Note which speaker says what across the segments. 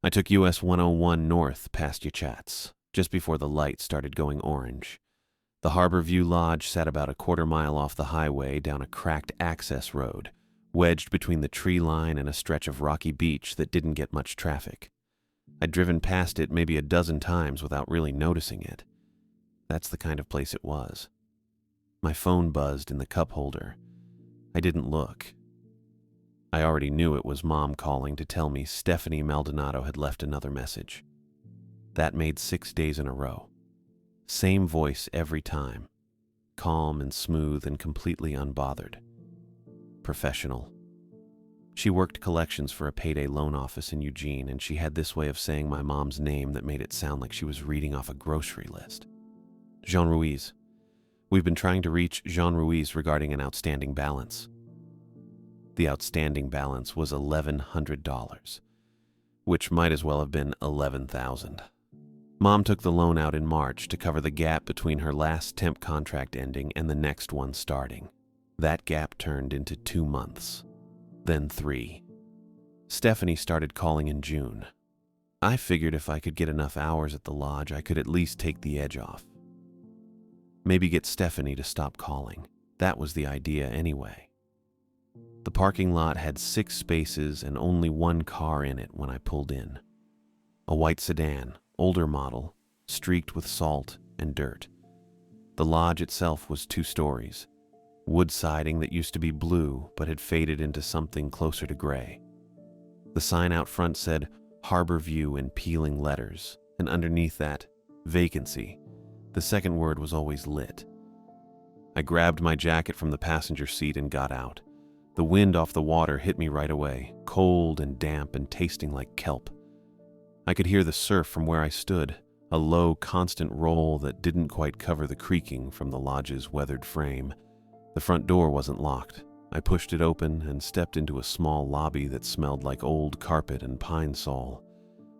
Speaker 1: I took US 101 north past Yachats, just before the light started going orange. The Harbor View Lodge sat about a quarter-mile off the highway down a cracked access road, wedged between the tree line and a stretch of rocky beach that didn't get much traffic. I'd driven past it maybe a dozen times without really noticing it. That's the kind of place it was. My phone buzzed in the cup holder. I didn't look. I already knew it was Mom calling to tell me Stephanie Maldonado had left another message. That made 6 days in a row. Same voice every time. Calm and smooth and completely unbothered. Professional. She worked collections for a payday loan office in Eugene, and she had this way of saying my mom's name that made it sound like she was reading off a grocery list. Jean Ruiz. We've been trying to reach Jean Ruiz regarding an outstanding balance. The outstanding balance was $1,100, which might as well have been $11,000. Mom took the loan out in March to cover the gap between her last temp contract ending and the next one starting. That gap turned into 2 months, then 3. Stephanie started calling in June. I figured if I could get enough hours at the lodge, I could at least take the edge off. Maybe get Stephanie to stop calling. That was the idea anyway. The parking lot had 6 spaces and only 1 car in it when I pulled in. A white sedan, older model, streaked with salt and dirt. The lodge itself was 2 stories. Wood siding that used to be blue but had faded into something closer to gray. The sign out front said Harbor View in peeling letters, and underneath that, vacancy. The second word was always lit. I grabbed my jacket from the passenger seat and got out. The wind off the water hit me right away, cold and damp and tasting like kelp. I could hear the surf from where I stood, a low, constant roll that didn't quite cover the creaking from the lodge's weathered frame. The front door wasn't locked. I pushed it open and stepped into a small lobby that smelled like old carpet and pine sol.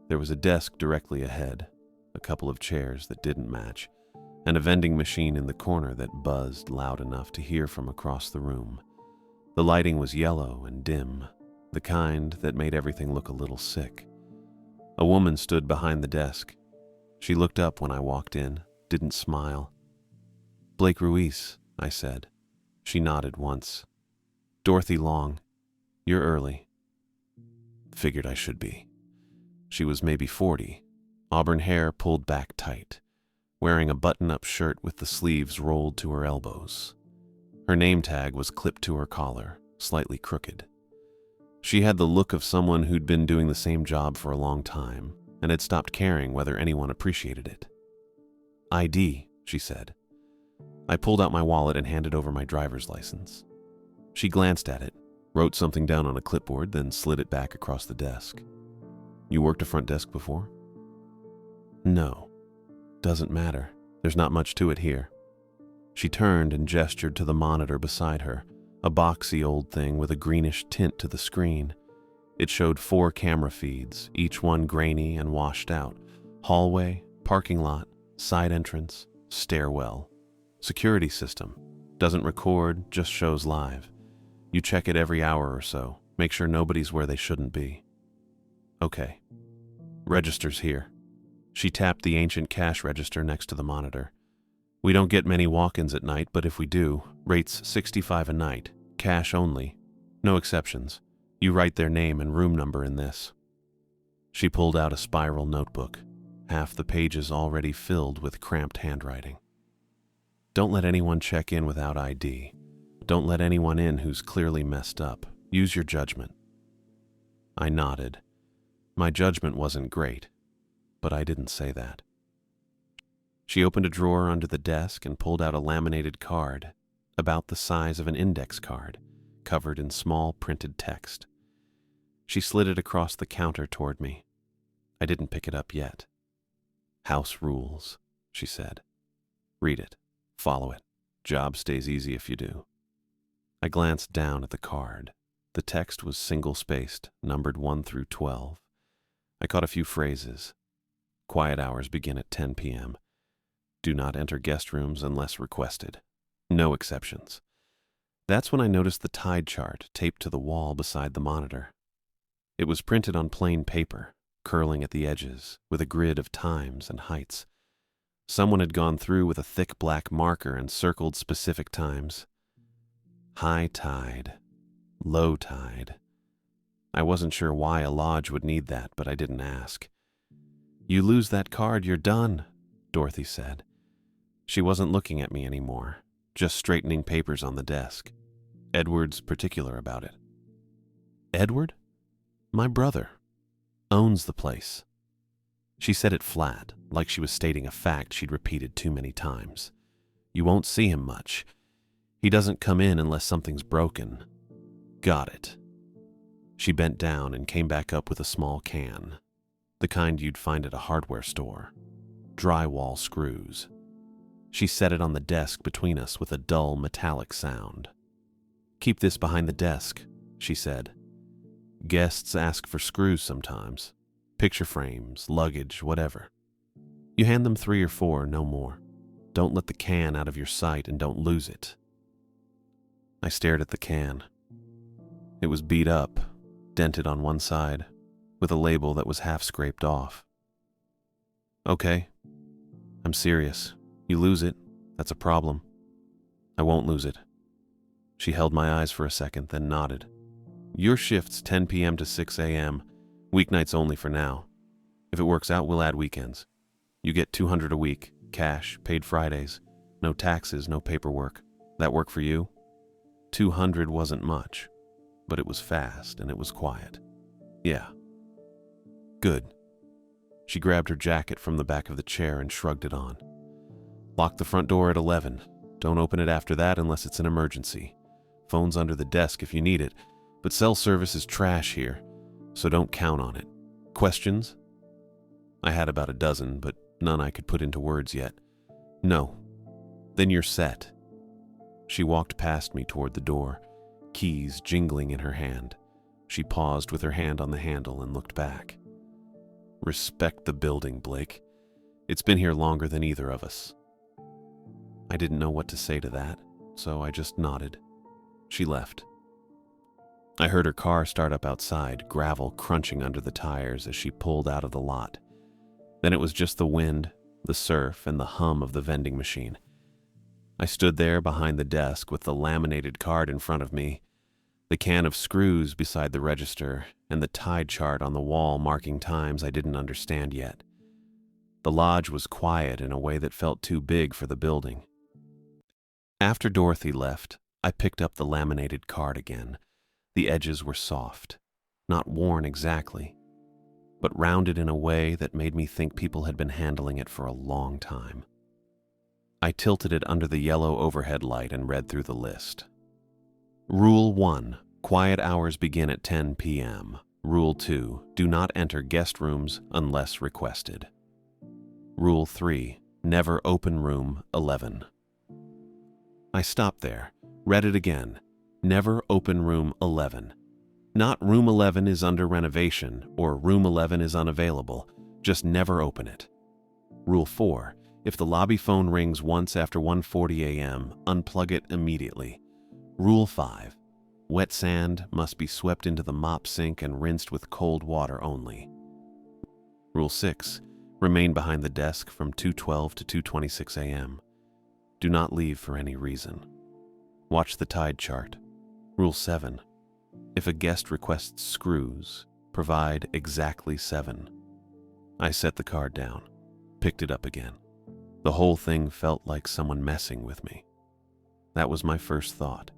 Speaker 1: There was a desk directly ahead, a couple of chairs that didn't match, and a vending machine in the corner that buzzed loud enough to hear from across the room. The lighting was yellow and dim, the kind that made everything look a little sick. A woman stood behind the desk. She looked up when I walked in, didn't smile. "Blake Ruiz," I said. She nodded once. "Dorothy Long, you're early." Figured I should be. She was maybe 40, auburn hair pulled back tight, wearing a button-up shirt with the sleeves rolled to her elbows. Her name tag was clipped to her collar, slightly crooked. She had the look of someone who'd been doing the same job for a long time and had stopped caring whether anyone appreciated it. "ID," she said. I pulled out my wallet and handed over my driver's license. She glanced at it, wrote something down on a clipboard, then slid it back across the desk. "You worked a front desk before?" "No. Doesn't matter. There's not much to it here." She turned and gestured to the monitor beside her, a boxy old thing with a greenish tint to the screen. It showed 4 camera feeds, each one grainy and washed out. Hallway, parking lot, side entrance, stairwell. Security system. Doesn't record, just shows live. You check it every hour or so. Make sure nobody's where they shouldn't be. "Okay. Register's here." She tapped the ancient cash register next to the monitor. "We don't get many walk-ins at night, but if we do, rates $65 a night. Cash only. No exceptions. You write their name and room number in this." She pulled out a spiral notebook, half the pages already filled with cramped handwriting. "Don't let anyone check in without ID. Don't let anyone in who's clearly messed up. Use your judgment." I nodded. My judgment wasn't great, but I didn't say that. She opened a drawer under the desk and pulled out a laminated card, about the size of an index card, covered in small printed text. She slid it across the counter toward me. I didn't pick it up yet. "House rules," she said. "Read it. Follow it. Job stays easy if you do." I glanced down at the card. The text was single-spaced, numbered 1 through 12. I caught a few phrases. Quiet hours begin at 10 p.m. Do not enter guest rooms unless requested. No exceptions. That's when I noticed the tide chart taped to the wall beside the monitor. It was printed on plain paper, curling at the edges, with a grid of times and heights. Someone had gone through with a thick black marker and circled specific times. High tide, low tide. I wasn't sure why a lodge would need that, but I didn't ask. "You lose that card, you're done," Dorothy said. She wasn't looking at me anymore, just straightening papers on the desk. Edward's particular about it. Edward? My brother. Owns the place. She said it flat, like she was stating a fact she'd repeated too many times. You won't see him much. He doesn't come in unless something's broken. Got it. She bent down and came back up with a small can, the kind you'd find at a hardware store. Drywall screws. She set it on the desk between us with a dull metallic sound. "Keep this behind the desk," she said. "Guests ask for screws sometimes. Picture frames, luggage, whatever. You hand them 3 or 4, no more. Don't let the can out of your sight and don't lose it." I stared at the can. It was beat up, dented on one side, with a label that was half scraped off. "Okay. I'm serious. You lose it, that's a problem. I won't lose it." She held my eyes for a second, then nodded. "Your shift's 10 p.m. to 6 a.m., weeknights only for now. If it works out, we'll add weekends. You get $200 a week, cash, paid Fridays, no taxes, no paperwork. That work for you?" $200 wasn't much, but it was fast and it was quiet. "Yeah." "Good." She grabbed her jacket from the back of the chair and shrugged it on. "Lock the front door at 11. Don't open it after that unless it's an emergency. Phone's under the desk if you need it, but cell service is trash here, so don't count on it. Questions?" I had about a dozen, but none I could put into words yet. "No." "Then you're set." She walked past me toward the door, keys jingling in her hand. She paused with her hand on the handle and looked back. "Respect the building, Blake. It's been here longer than either of us." I didn't know what to say to that, so I just nodded. She left. I heard her car start up outside, gravel crunching under the tires as she pulled out of the lot. Then it was just the wind, the surf, and the hum of the vending machine. I stood there behind the desk with the laminated card in front of me, the can of screws beside the register, and the tide chart on the wall marking times I didn't understand yet. The lodge was quiet in a way that felt too big for the building. After Dorothy left, I picked up the laminated card again. The edges were soft, not worn exactly, but rounded in a way that made me think people had been handling it for a long time. I tilted it under the yellow overhead light and read through the list. Rule 1. Quiet hours begin at 10 p.m. Rule 2. Do not enter guest rooms unless requested. Rule 3. Never open room 11. I stopped there, read it again. Never open room 11. Not room 11 is under renovation or room 11 is unavailable. Just never open it. Rule 4. If the lobby phone rings once after 1:40 a.m., unplug it immediately. Rule 5. Wet sand must be swept into the mop sink and rinsed with cold water only. Rule 6. Remain behind the desk from 2:12 to 2:26 a.m. Do not leave for any reason. Watch the tide chart. Rule 7. If a guest requests screws, provide exactly 7. I set the card down, picked it up again. The whole thing felt like someone messing with me. That was my first thought.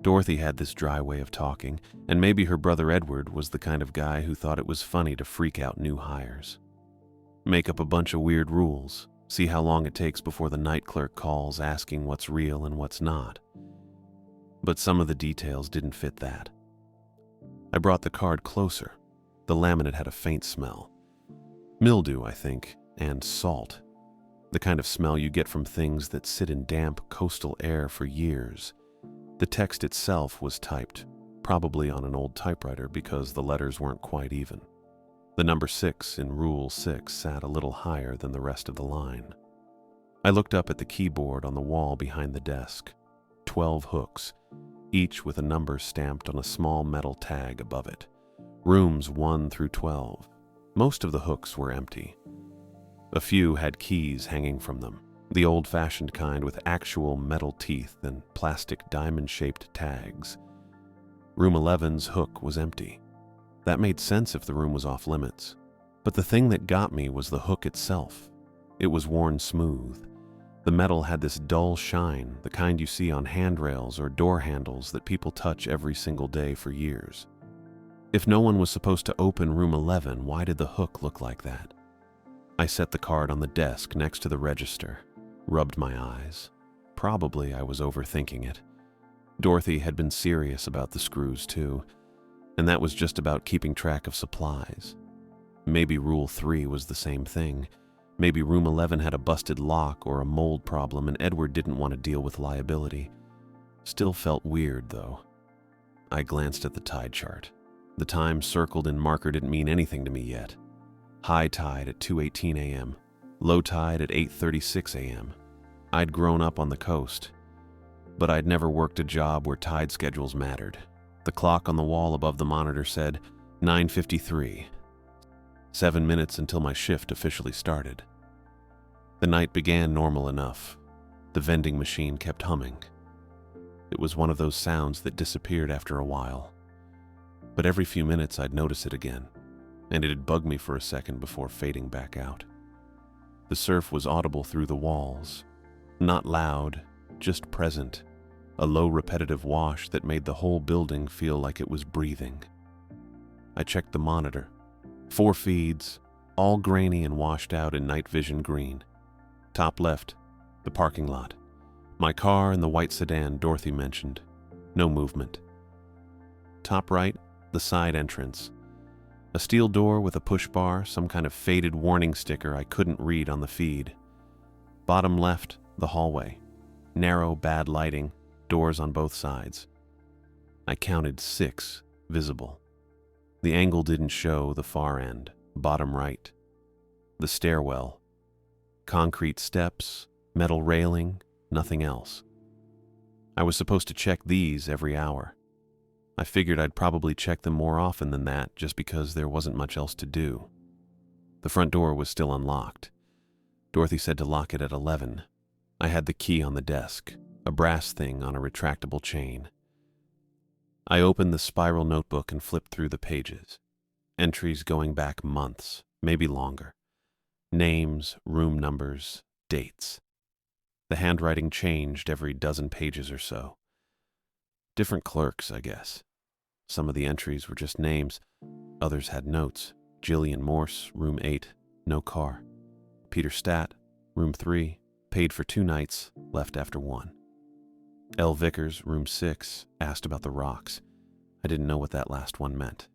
Speaker 1: Dorothy had this dry way of talking, and maybe her brother Edward was the kind of guy who thought it was funny to freak out new hires. Make up a bunch of weird rules, see how long it takes before the night clerk calls asking what's real and what's not. But some of the details didn't fit that. I brought the card closer. The laminate had a faint smell. Mildew, I think, and salt. The kind of smell you get from things that sit in damp coastal air for years. The text itself was typed, probably on an old typewriter because the letters weren't quite even. The number 6 in Rule 6 sat a little higher than the rest of the line. I looked up at the keyboard on the wall behind the desk. 12 hooks, each with a number stamped on a small metal tag above it. Rooms 1 through 12. Most of the hooks were empty. A few had keys hanging from them, the old-fashioned kind with actual metal teeth and plastic diamond-shaped tags. Room 11's hook was empty. That made sense if the room was off limits. But the thing that got me was the hook itself. It was worn smooth. The metal had this dull shine, the kind you see on handrails or door handles that people touch every single day for years. If no one was supposed to open room 11, why did the hook look like that? I set the card on the desk next to the register, rubbed my eyes. Probably I was overthinking it. Dorothy had been serious about the screws too, and that was just about keeping track of supplies. Maybe Rule 3 was the same thing. Maybe room 11 had a busted lock or a mold problem and Edward didn't want to deal with liability. Still felt weird, though. I glanced at the tide chart. The time circled in marker didn't mean anything to me yet. High tide at 2:18 a.m., low tide at 8:36 a.m. I'd grown up on the coast, but I'd never worked a job where tide schedules mattered. The clock on the wall above the monitor said 9:53. 7 minutes until my shift officially started. The night began normal enough. The vending machine kept humming. It was one of those sounds that disappeared after a while. But every few minutes I'd notice it again, and it'd bug me for a second before fading back out. The surf was audible through the walls. Not loud, just present. A low repetitive wash that made the whole building feel like it was breathing. I checked the monitor. 4 feeds, all grainy and washed out in night vision green. Top left, the parking lot. My car and the white sedan Dorothy mentioned. No movement. Top right, the side entrance. A steel door with a push bar, some kind of faded warning sticker I couldn't read on the feed. Bottom left, the hallway. Narrow, bad lighting, doors on both sides. I counted 6 visible. The angle didn't show the far end, bottom right. The stairwell. Concrete steps, metal railing, nothing else. I was supposed to check these every hour. I figured I'd probably check them more often than that just because there wasn't much else to do. The front door was still unlocked. Dorothy said to lock it at 11. I had the key on the desk, a brass thing on a retractable chain. I opened the spiral notebook and flipped through the pages. Entries going back months, maybe longer. Names, room numbers, dates. The handwriting changed every dozen pages or so. Different clerks, I guess. Some of the entries were just names. Others had notes. Jillian Morse, room 8, no car. Peter Stat, room 3, paid for 2 nights, left after 1. L. Vickers, room 6, asked about the rocks. I didn't know what that last one meant.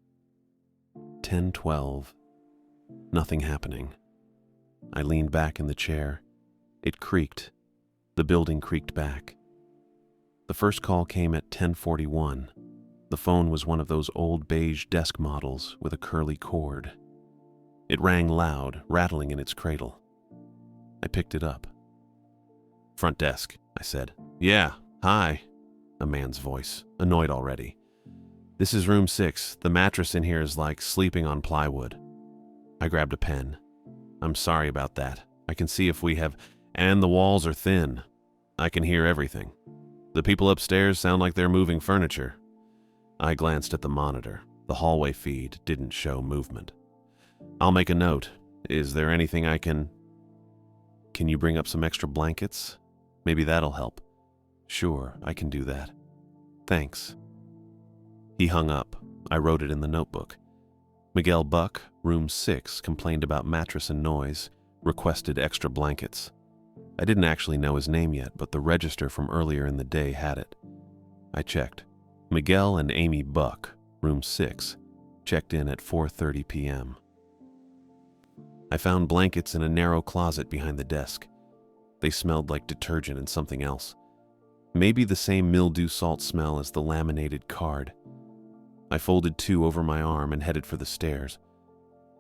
Speaker 1: 10:12. Nothing happening. I leaned back in the chair. It creaked. The building creaked back. The first call came at 10:41. The phone was one of those old beige desk models with a curly cord. It rang loud, rattling in its cradle. I picked it up. "Front desk," I said. "Yeah, hi," a man's voice, annoyed already. "This is room 6. The mattress in here is like sleeping on plywood." I grabbed a pen. "I'm sorry about that. I can see if we have... And the walls are thin. I can hear everything. The people upstairs sound like they're moving furniture." I glanced at the monitor. The hallway feed didn't show movement. "I'll make a note. Is there anything I can... Can you bring up some extra blankets? Maybe that'll help." "Sure, I can do that. Thanks." He hung up. I wrote it in the notebook. Miguel Buck, room 6, complained about mattress and noise, requested extra blankets. I didn't actually know his name yet, but the register from earlier in the day had it. I checked. Miguel and Amy Buck, room 6, checked in at 4:30 p.m. I found blankets in a narrow closet behind the desk. They smelled like detergent and something else. Maybe the same mildew salt smell as the laminated card. I folded 2 over my arm and headed for the stairs.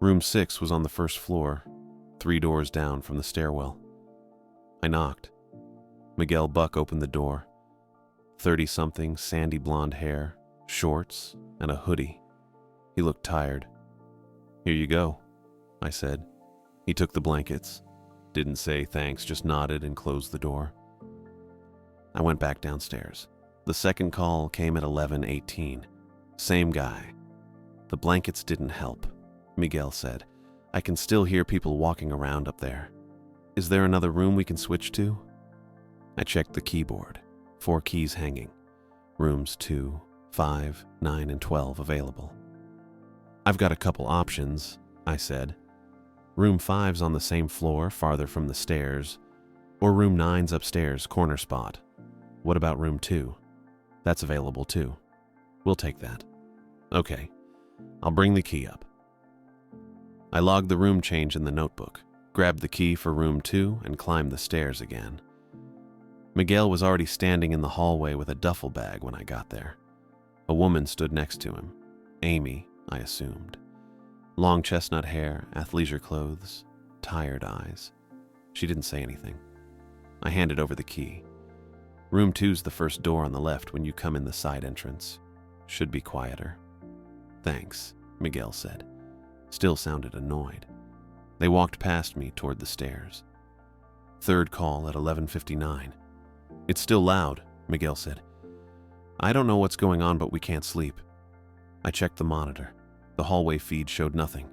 Speaker 1: Room 6 was on the first floor, 3 doors down from the stairwell. I knocked. Miguel Buck opened the door. 30-something, sandy blonde hair, shorts, and a hoodie. He looked tired. "Here you go." I said. He took the blankets. Didn't say thanks, just nodded and closed the door. I went back downstairs. The second call came at 11:18. Same guy. The blankets didn't help, Miguel said. I can still hear people walking around up there. Is there another room we can switch to? I checked the keyboard. 4 keys hanging. Rooms 2, 5, 9, and 12 available. I've got a couple options, I said. Room 5's on the same floor, farther from the stairs, or room 9's upstairs, corner spot. What about room 2? That's available too. We'll take that. Okay, I'll bring the key up. I logged the room change in the notebook, grabbed the key for room 2, and climbed the stairs again. Miguel was already standing in the hallway with a duffel bag when I got there. A woman stood next to him. Amy, I assumed. Long chestnut hair, athleisure clothes, tired eyes. She didn't say anything. I handed over the key. Room 2's the first door on the left when you come in the side entrance. Should be quieter. Thanks, Miguel said. Still sounded annoyed. They walked past me toward the stairs. Third call at 11:59. It's still loud, Miguel said. I don't know what's going on, but we can't sleep. I checked the monitor. The hallway feed showed nothing.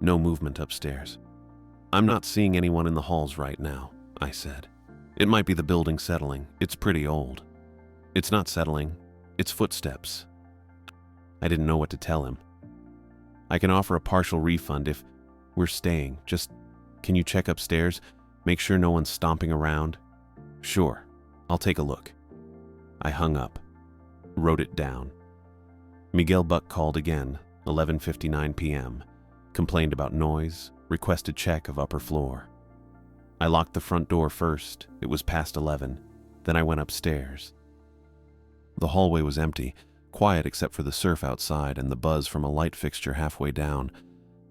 Speaker 1: No movement upstairs. I'm not seeing anyone in the halls right now, I said. It might be the building settling. It's pretty old. It's not settling. It's footsteps. I didn't know what to tell him. I can offer a partial refund if we're staying. Just, can you check upstairs? Make sure no one's stomping around? Sure, I'll take a look. I hung up. Wrote it down. Miguel Buck called again, 11:59 p.m., complained about noise, requested check of upper floor. I locked the front door first. It was past 11. Then I went upstairs. The hallway was empty, quiet except for the surf outside and the buzz from a light fixture halfway down.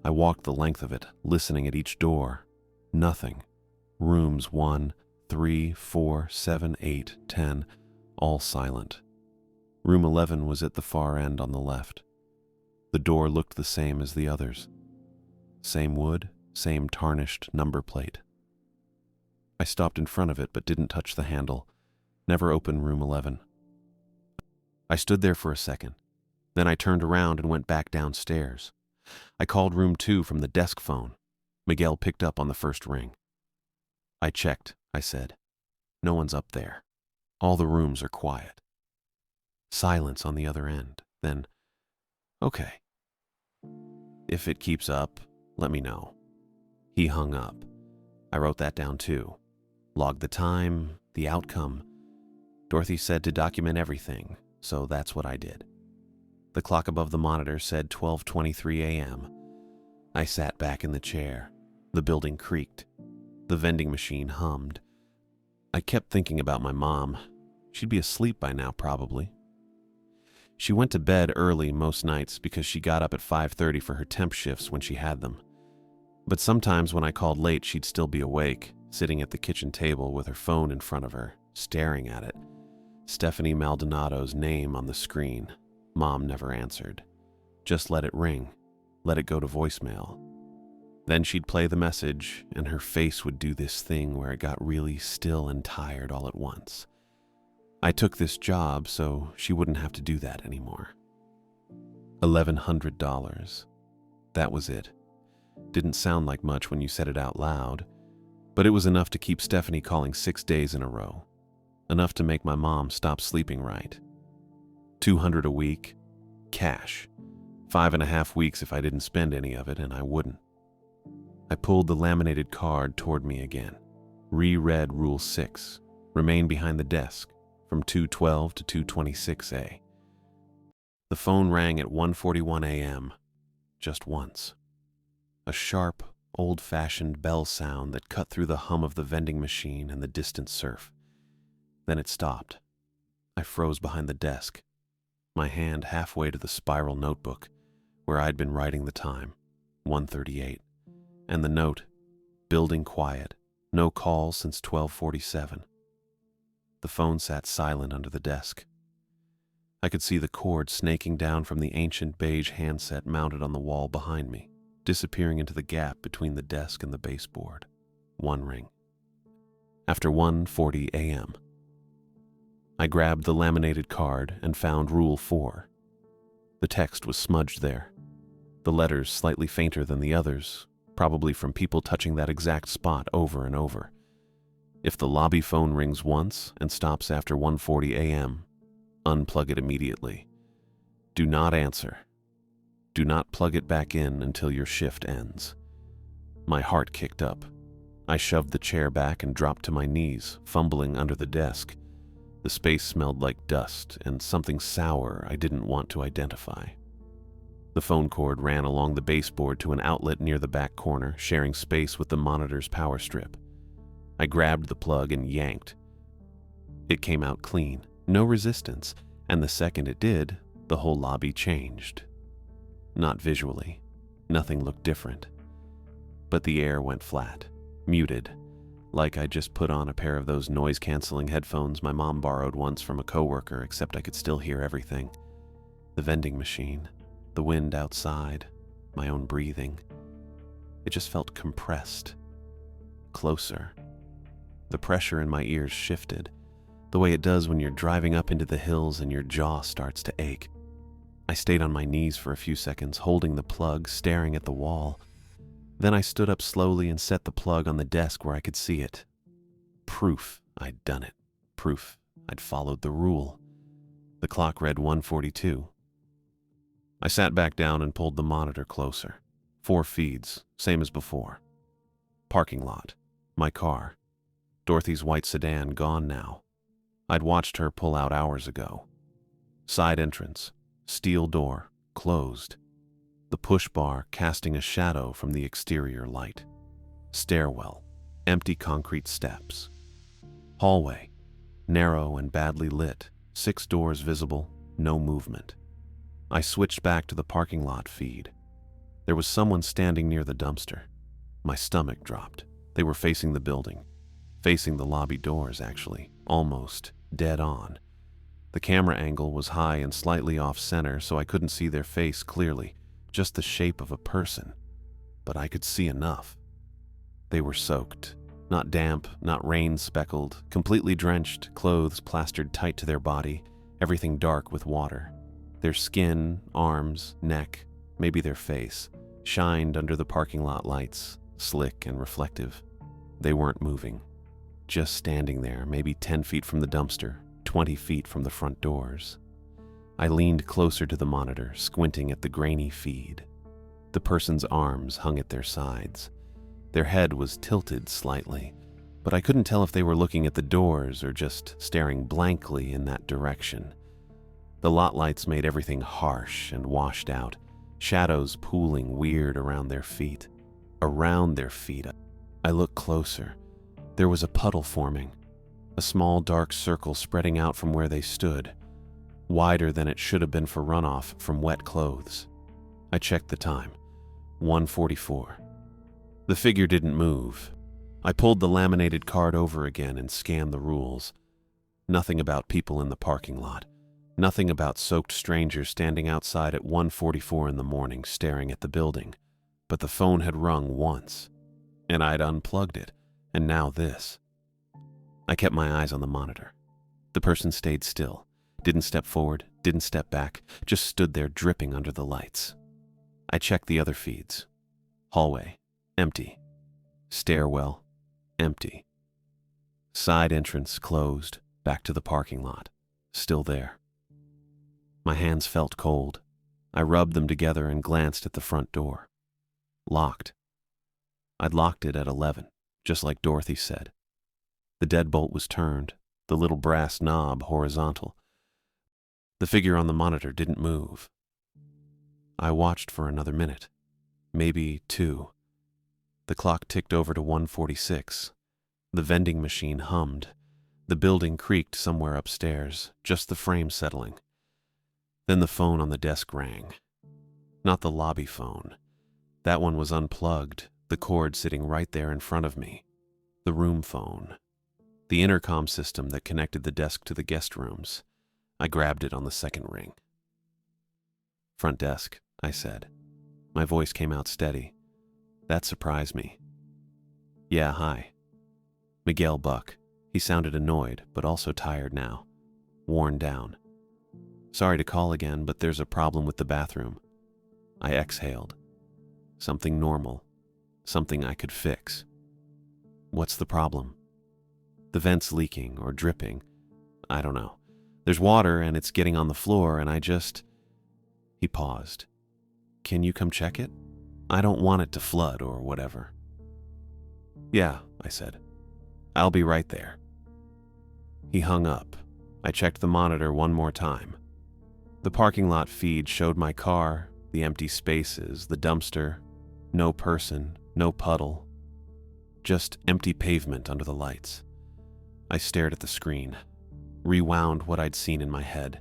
Speaker 1: I walked the length of it, listening at each door. Nothing. Rooms 1, 3, 4, 7, 8, 10, all silent. Room 11 was at the far end on the left. The door looked the same as the others. Same wood, same tarnished number plate. I stopped in front of it but didn't touch the handle. Never opened room 11. I stood there for a second. Then I turned around and went back downstairs. I called room 2 from the desk phone. Miguel picked up on the first ring. I checked, I said. No one's up there. All the rooms are quiet. Silence on the other end. Then, okay. If it keeps up, let me know. He hung up. I wrote that down too. Logged the time, the outcome. Dorothy said to document everything, so that's what I did. The clock above the monitor said 12:23 a.m. I sat back in the chair. The building creaked. The vending machine hummed. I kept thinking about my mom. She'd be asleep by now, probably. She went to bed early most nights because she got up at 5:30 for her temp shifts when she had them. But sometimes when I called late, she'd still be awake, sitting at the kitchen table with her phone in front of her, staring at it. Stephanie Maldonado's name on the screen. Mom never answered. Just let it ring. Let it go to voicemail. Then she'd play the message, and her face would do this thing where it got really still and tired all at once. I took this job so she wouldn't have to do that anymore. $1,100. That was it. Didn't sound like much when you said it out loud, but it was enough to keep Stephanie calling 6 days in a row. Enough to make my mom stop sleeping right. $200 a week, cash. 5.5 weeks if I didn't spend any of it, and I wouldn't. I pulled the laminated card toward me again. Reread Rule 6. Remain behind the desk from 2:12 to 2:26 A. The phone rang at 1:41 a.m. Just once. A sharp, old-fashioned bell sound that cut through the hum of the vending machine and the distant surf. Then it stopped. I froze behind the desk, my hand halfway to the spiral notebook where I'd been writing the time, 1:38, and the note, building quiet, no calls since 12:47. The phone sat silent under the desk. I could see the cord snaking down from the ancient beige handset mounted on the wall behind me. disappearing into the gap between the desk and the baseboard. 1 ring. After 1:40 a.m. I grabbed the laminated card and found Rule 4. The text was smudged there, the letters slightly fainter than the others, probably from people touching that exact spot over and over. If the lobby phone rings once and stops after 1:40 a.m., unplug it immediately. Do not answer. Do not plug it back in until your shift ends. My heart kicked up. I shoved the chair back and dropped to my knees, fumbling under the desk. The space smelled like dust and something sour I didn't want to identify. The phone cord ran along the baseboard to an outlet near the back corner, sharing space with the monitor's power strip. I grabbed the plug and yanked. It came out clean, no resistance, and the second it did, the whole lobby changed. Not visually. Nothing looked different. But the air went flat, muted, like I just put on a pair of those noise-canceling headphones my mom borrowed once from a coworker, except I could still hear everything. The vending machine, the wind outside, my own breathing. It just felt compressed. Closer. The pressure in my ears shifted, the way it does when you're driving up into the hills and your jaw starts to ache. I stayed on my knees for a few seconds, holding the plug, staring at the wall. Then I stood up slowly and set the plug on the desk where I could see it. Proof I'd done it. Proof I'd followed the rule. The clock read 1:42. I sat back down and pulled the monitor closer. 4 feeds, same as before. Parking lot. My car. Dorothy's white sedan gone now. I'd watched her pull out hours ago. Side entrance. Steel door, closed. The push bar casting a shadow from the exterior light. Stairwell, empty concrete steps. Hallway, narrow and badly lit, 6 doors visible, no movement. I switched back to the parking lot feed. There was someone standing near the dumpster. My stomach dropped. They were facing the building. Facing the lobby doors, actually, almost dead on. The camera angle was high and slightly off-center, so I couldn't see their face clearly, just the shape of a person. But I could see enough. They were soaked. Not damp, not rain-speckled, completely drenched, clothes plastered tight to their body, everything dark with water. Their skin, arms, neck, maybe their face, shined under the parking lot lights, slick and reflective. They weren't moving. Just standing there, maybe 10 feet from the dumpster, 20 feet from the front doors. I leaned closer to the monitor, squinting at the grainy feed. The person's arms hung at their sides. Their head was tilted slightly, but I couldn't tell if they were looking at the doors or just staring blankly in that direction. The lot lights made everything harsh and washed out, shadows pooling weird around their feet. Around their feet. I looked closer. There was a puddle forming. A small dark circle spreading out from where they stood, wider than it should have been for runoff from wet clothes. I checked the time. 1:44. The figure didn't move. I pulled the laminated card over again and scanned the rules. Nothing about people in the parking lot. Nothing about soaked strangers standing outside at 1:44 in the morning staring at the building. But the phone had rung once, and I'd unplugged it, and now this. I kept my eyes on the monitor. The person stayed still, didn't step forward, didn't step back, just stood there dripping under the lights. I checked the other feeds. Hallway, empty. Stairwell, empty. Side entrance closed, back to the parking lot, still there. My hands felt cold. I rubbed them together and glanced at the front door. Locked. I'd locked it at 11, just like Dorothy said. The deadbolt was turned, the little brass knob horizontal. The figure on the monitor didn't move. I watched for another minute, maybe 2. The clock ticked over to 1:46. The vending machine hummed. The building creaked somewhere upstairs, just the frame settling. Then the phone on the desk rang. Not the lobby phone. That one was unplugged, the cord sitting right there in front of me. The room phone. The intercom system that connected the desk to the guest rooms. I grabbed it on the second ring. "Front desk," I said. My voice came out steady. That surprised me. Yeah, hi. Miguel Buck. He sounded annoyed, but also tired now. Worn down. Sorry to call again, but there's a problem with the bathroom. I exhaled. Something normal. Something I could fix. What's the problem? The vent's leaking or dripping. I don't know. There's water and it's getting on the floor and He paused. Can you come check it? I don't want it to flood or whatever. Yeah, I said. I'll be right there. He hung up. I checked the monitor one more time. The parking lot feed showed my car, the empty spaces, the dumpster, no person, no puddle, just empty pavement under the lights. I stared at the screen, rewound what I'd seen in my head,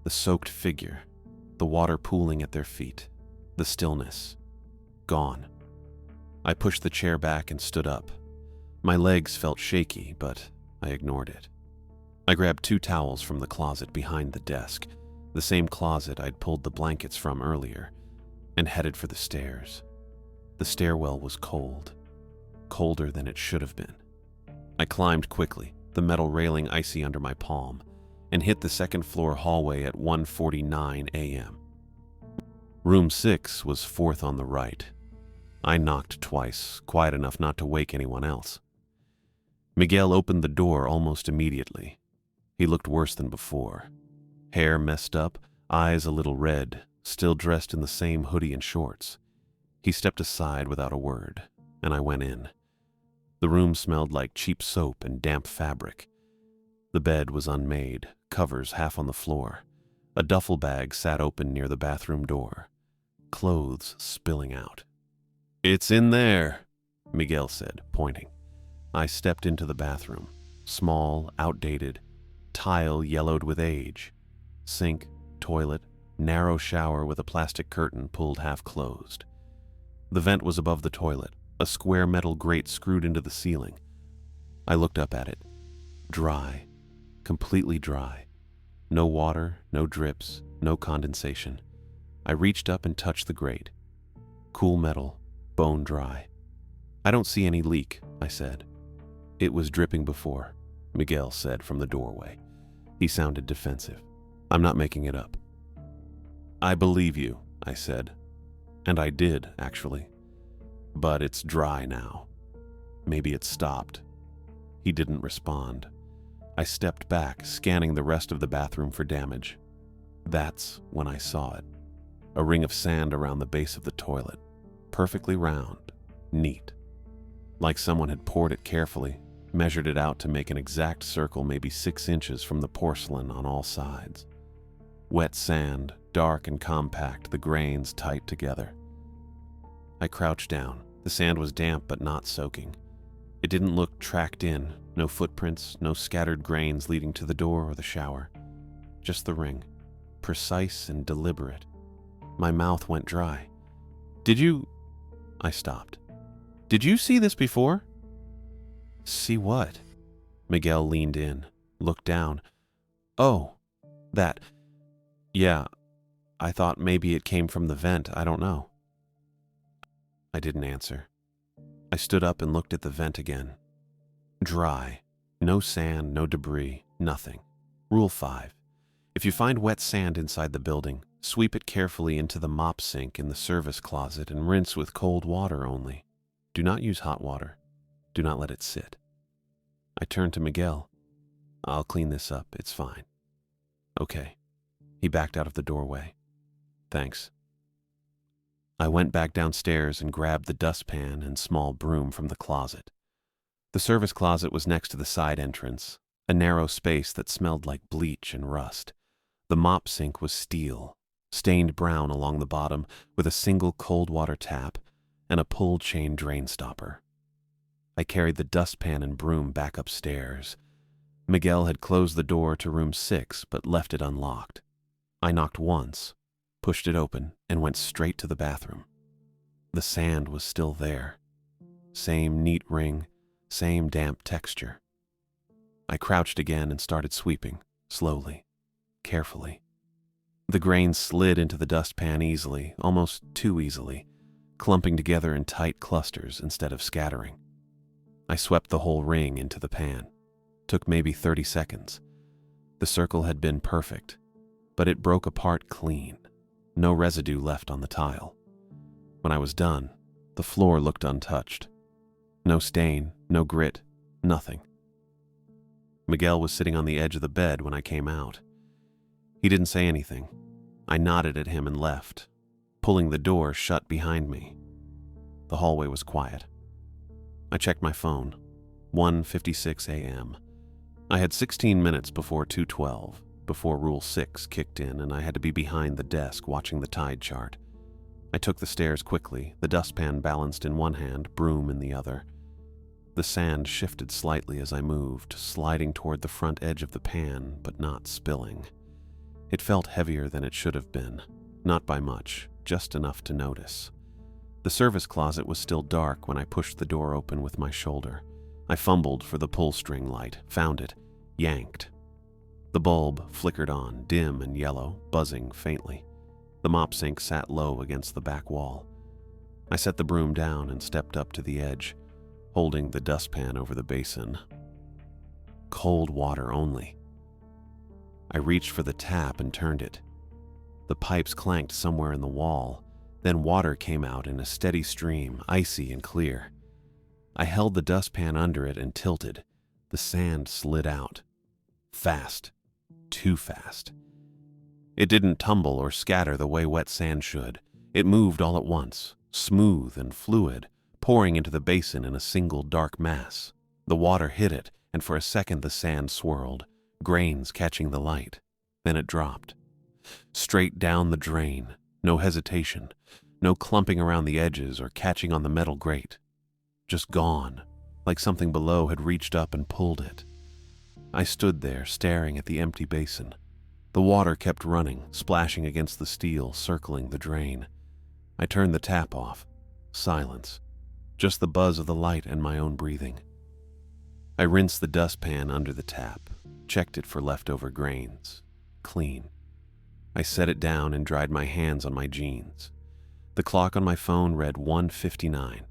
Speaker 1: the soaked figure, the water pooling at their feet, the stillness. Gone. I pushed the chair back and stood up. My legs felt shaky, but I ignored it. I grabbed 2 towels from the closet behind the desk, the same closet I'd pulled the blankets from earlier, and headed for the stairs. The stairwell was cold, colder than it should have been. I climbed quickly, the metal railing icy under my palm, and hit the second-floor hallway at 1:49 a.m. Room 6 was 4th on the right. I knocked twice, quiet enough not to wake anyone else. Miguel opened the door almost immediately. He looked worse than before. Hair messed up, eyes a little red, still dressed in the same hoodie and shorts. He stepped aside without a word, and I went in. The room smelled like cheap soap and damp fabric. The bed was unmade, covers half on the floor. A duffel bag sat open near the bathroom door, clothes spilling out. It's in there, Miguel said, pointing. I stepped into the bathroom, small, outdated, tile yellowed with age. Sink, toilet, narrow shower with a plastic curtain pulled half closed. The vent was above the toilet, a square metal grate screwed into the ceiling. I looked up at it. Dry, completely dry. No water, no drips, no condensation. I reached up and touched the grate. Cool metal, bone dry. I don't see any leak, I said. It was dripping before, Miguel said from the doorway. He sounded defensive. I'm not making it up. I believe you, I said. And I did, actually. But it's dry now. Maybe it stopped. He didn't respond. I stepped back, scanning the rest of the bathroom for damage. That's when I saw it. A ring of sand around the base of the toilet. Perfectly round, neat. Like someone had poured it carefully, measured it out to make an exact circle maybe 6 inches from the porcelain on all sides. Wet sand, dark and compact, the grains tight together. I crouched down. The sand was damp but not soaking. It didn't look tracked in, no footprints, no scattered grains leading to the door or the shower. Just the ring, precise and deliberate. My mouth went dry. I stopped. Did you see this before? See what? Miguel leaned in, looked down. Oh, that. Yeah, I thought maybe it came from the vent, I don't know. I didn't answer. I stood up and looked at the vent again. Dry. No sand, no debris, nothing. Rule 5. If you find wet sand inside the building, sweep it carefully into the mop sink in the service closet and rinse with cold water only. Do not use hot water. Do not let it sit. I turned to Miguel. I'll clean this up, it's fine. Okay. He backed out of the doorway. Thanks. I went back downstairs and grabbed the dustpan and small broom from the closet. The service closet was next to the side entrance, a narrow space that smelled like bleach and rust. The mop sink was steel, stained brown along the bottom with a single cold water tap and a pull-chain drain stopper. I carried the dustpan and broom back upstairs. Miguel had closed the door to room 6 but left it unlocked. I knocked once, pushed it open, and went straight to the bathroom. The sand was still there. Same neat ring, same damp texture. I crouched again and started sweeping, slowly, carefully. The grains slid into the dustpan easily, almost too easily. clumping together in tight clusters instead of scattering. I swept the whole ring into the pan. Took maybe 30 seconds. The circle had been perfect, but it broke apart clean. No residue left on the tile. When I was done, the floor looked untouched. No stain, no grit, nothing. Miguel was sitting on the edge of the bed when I came out. He didn't say anything. I nodded at him and left, pulling the door shut behind me. The hallway was quiet. I checked my phone. 1:56 a.m. I had 16 minutes before 2:12, before Rule 6 kicked in, and I had to be behind the desk watching the tide chart. I took the stairs quickly, the dustpan balanced in one hand, broom in the other. The sand shifted slightly as I moved, sliding toward the front edge of the pan, but not spilling. It felt heavier than it should have been, not by much, just enough to notice. The service closet was still dark when I pushed the door open with my shoulder. I fumbled for the pull string light, found it, yanked. The bulb flickered on, dim and yellow, buzzing faintly. The mop sink sat low against the back wall. I set the broom down and stepped up to the edge, holding the dustpan over the basin. Cold water only. I reached for the tap and turned it. The pipes clanked somewhere in the wall, then water came out in a steady stream, icy and clear. I held the dustpan under it and tilted. The sand slid out. Fast. Too fast. It didn't tumble or scatter the way wet sand should. It moved all at once, smooth and fluid, pouring into the basin in a single dark mass. The water hit it, and for a second the sand swirled, grains catching the light. Then it dropped. Straight down the drain, no hesitation, no clumping around the edges or catching on the metal grate. Just gone, like something below had reached up and pulled it. I stood there, staring at the empty basin. The water kept running, splashing against the steel, circling the drain. I turned the tap off. Silence. Just the buzz of the light and my own breathing. I rinsed the dustpan under the tap, checked it for leftover grains. Clean. I set it down and dried my hands on my jeans. The clock on my phone read 1:59.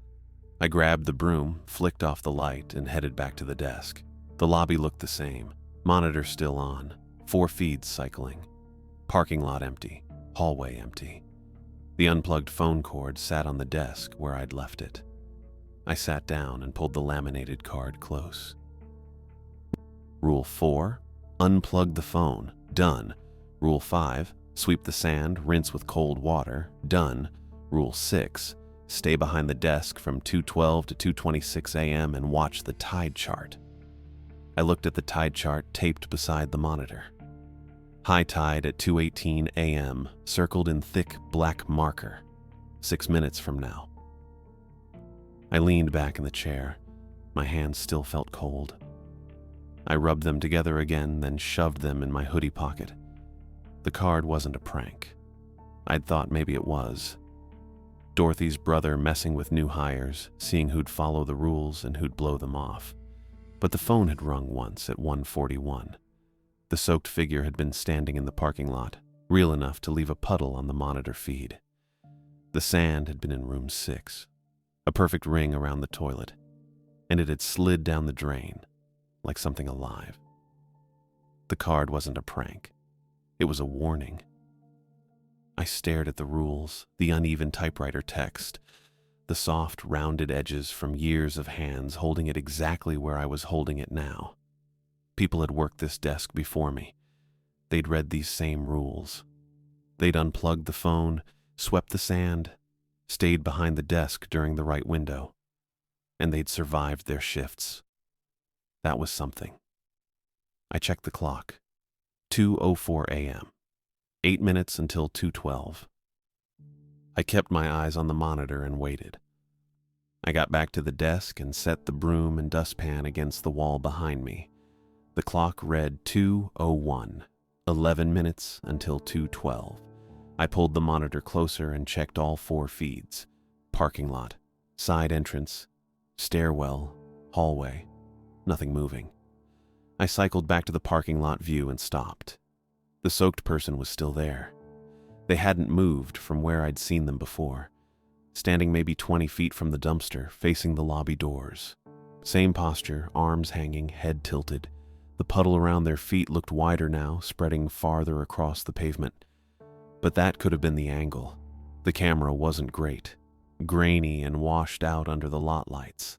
Speaker 1: I grabbed the broom, flicked off the light, and headed back to the desk. The lobby looked the same. Monitor still on. 4 feeds cycling. Parking lot empty. Hallway empty. The unplugged phone cord sat on the desk where I'd left it. I sat down and pulled the laminated card close. Rule 4, unplug the phone. Done. Rule 5, sweep the sand, rinse with cold water. Done. Rule 6, stay behind the desk from 2:12 to 2:26 a.m. and watch the tide chart. I looked at the tide chart taped beside the monitor. High tide at 2:18 a.m., circled in thick black marker. 6 minutes from now. I leaned back in the chair. My hands still felt cold. I rubbed them together again, then shoved them in my hoodie pocket. The card wasn't a prank. I'd thought maybe it was. Dorothy's brother messing with new hires, seeing who'd follow the rules and who'd blow them off. But the phone had rung once at 1:41. The soaked figure had been standing in the parking lot, real enough to leave a puddle on the monitor feed. The sand had been in room 6, a perfect ring around the toilet, and it had slid down the drain like something alive. The card wasn't a prank. It was a warning. I stared at the rules, the uneven typewriter text, the soft, rounded edges from years of hands holding it exactly where I was holding it now. People had worked this desk before me. They'd read these same rules. They'd unplugged the phone, swept the sand, stayed behind the desk during the right window, and they'd survived their shifts. That was something. I checked the clock. 2:04 a.m. 8 minutes until 2:12. I kept my eyes on the monitor and waited. I got back to the desk and set the broom and dustpan against the wall behind me. The clock read 2:01, 11 minutes until 2:12. I pulled the monitor closer and checked all 4 feeds. Parking lot, side entrance, stairwell, hallway, nothing moving. I cycled back to the parking lot view and stopped. The soaked person was still there. They hadn't moved from where I'd seen them before, standing maybe 20 feet from the dumpster, facing the lobby doors. Same posture, arms hanging, head tilted. The puddle around their feet looked wider now, spreading farther across the pavement. But that could have been the angle. The camera wasn't great, grainy and washed out under the lot lights.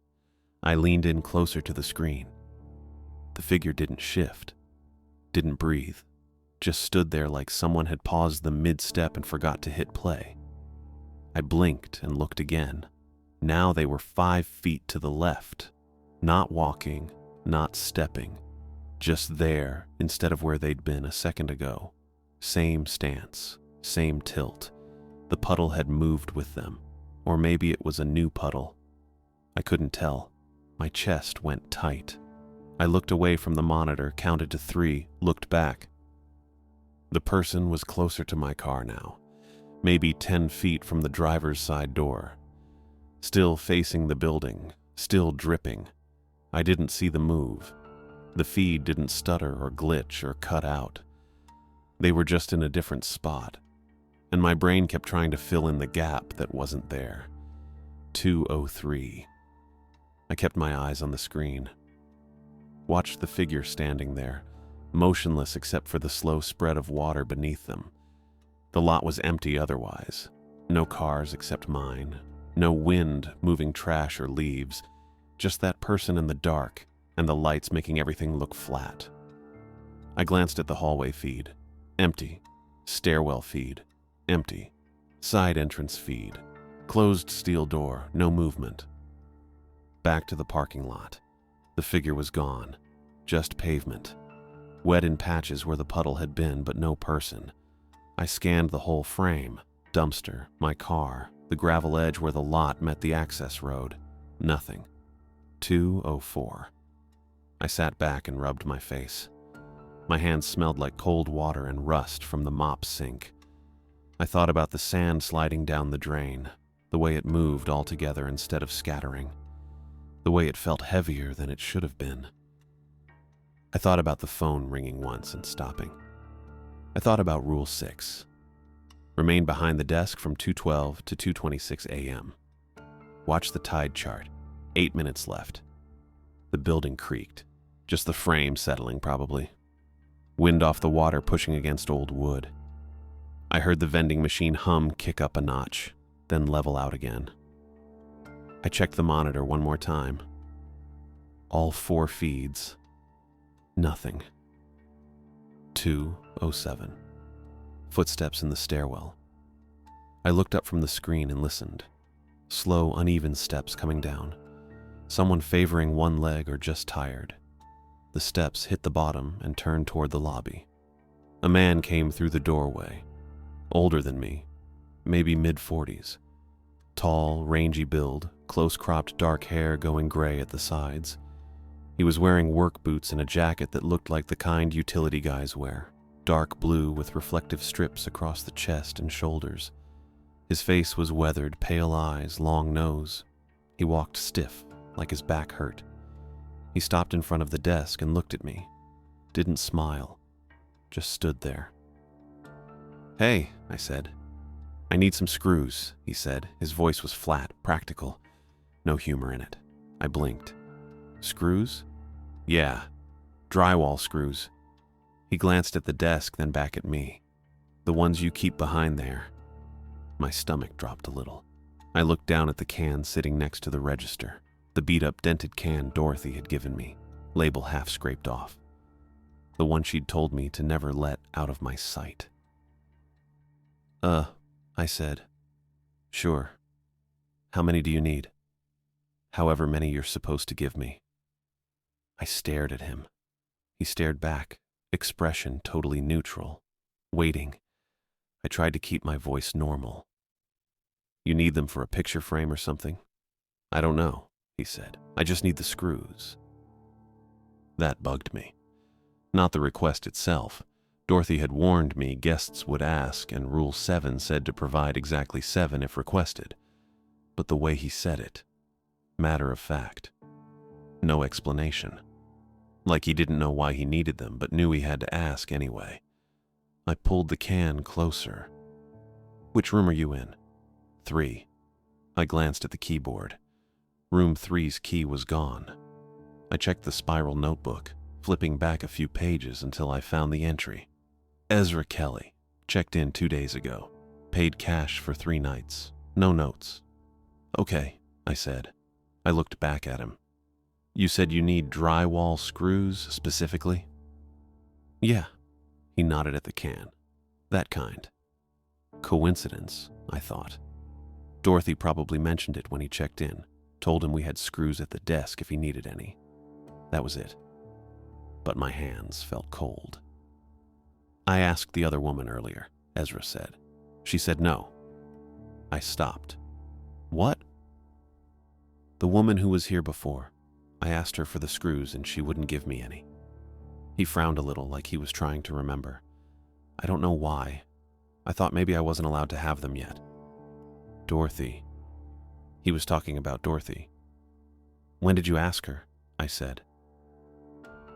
Speaker 1: I leaned in closer to the screen. The figure didn't shift, didn't breathe, just stood there like someone had paused them mid-step and forgot to hit play. I blinked and looked again. Now they were 5 feet to the left, not walking, not stepping, just there instead of where they'd been a second ago. Same stance, same tilt. The puddle had moved with them, or maybe it was a new puddle. I couldn't tell. My chest went tight. I looked away from the monitor, counted to 3, looked back. The person was closer to my car now, maybe 10 feet from the driver's side door. Still facing the building, still dripping. I didn't see the move. The feed didn't stutter or glitch or cut out. They were just in a different spot, and my brain kept trying to fill in the gap that wasn't there. 2:03. I kept my eyes on the screen. Watched the figure standing there, motionless except for the slow spread of water beneath them. The lot was empty otherwise. No cars except mine. No wind moving trash or leaves. Just that person in the dark, and the lights making everything look flat. I glanced at the hallway feed. Empty. Stairwell feed. Empty. Side entrance feed. Closed steel door. No movement. Back to the parking lot. The figure was gone. Just pavement. Wet in patches where the puddle had been, but no person. I scanned the whole frame. Dumpster, my car, the gravel edge where the lot met the access road. Nothing. 2:04. I sat back and rubbed my face. My hands smelled like cold water and rust from the mop sink. I thought about the sand sliding down the drain, the way it moved all together instead of scattering, the way it felt heavier than it should have been. I thought about the phone ringing once and stopping. I thought about Rule 6. Remain behind the desk from 2:12 to 2:26 a.m. Watch the tide chart. 8 minutes left. The building creaked. Just the frame settling, probably. Wind off the water pushing against old wood. I heard the vending machine hum kick up a notch, then level out again. I checked the monitor one more time. All 4 feeds. Nothing. 2:07. Footsteps in the stairwell. I looked up from the screen and listened. Slow, uneven steps coming down. Someone favoring one leg or just tired. The steps hit the bottom and turned toward the lobby. A man came through the doorway. Older than me, maybe mid-40s. Tall, rangy build, close-cropped dark hair going gray at the sides. He was wearing work boots and a jacket that looked like the kind utility guys wear, dark blue with reflective strips across the chest and shoulders. His face was weathered, pale eyes, long nose. He walked stiff, like his back hurt. He stopped in front of the desk and looked at me. Didn't smile, just stood there. "Hey," I said. "I need some screws," he said. His voice was flat, practical. No humor in it. I blinked. "Screws?" "Yeah, drywall screws." He glanced at the desk, then back at me. "The ones you keep behind there." My stomach dropped a little. I looked down at the can sitting next to the register, the beat-up dented can Dorothy had given me, label half scraped off. The one she'd told me to never let out of my sight. I said. "Sure. How many do you need?" "However many you're supposed to give me." I stared at him. He stared back, expression totally neutral, waiting. I tried to keep my voice normal. "You need them for a picture frame or something?" "I don't know," he said. "I just need the screws." That bugged me. Not the request itself. Dorothy had warned me guests would ask, and Rule 7 said to provide exactly 7 if requested. But the way he said it, matter of fact. No explanation. Like he didn't know why he needed them, but knew he had to ask anyway. I pulled the can closer. "Which room are you in?" 3. I glanced at the keyboard. Room 3's key was gone. I checked the spiral notebook, flipping back a few pages until I found the entry. Ezra Kelly, checked in 2 days ago. Paid cash for 3 nights. No notes. Okay, I said. I looked back at him. You said you need drywall screws specifically? Yeah. He nodded at the can. That kind. Coincidence, I thought. Dorothy probably mentioned it when he checked in, told him we had screws at the desk if he needed any. That was it. But my hands felt cold. I asked the other woman earlier, Ezra said. She said no. I stopped. What? The woman who was here before. I asked her for the screws and she wouldn't give me any. He frowned a little, like he was trying to remember. I don't know why. I thought maybe I wasn't allowed to have them yet. Dorothy. He was talking about Dorothy. When did you ask her? I said.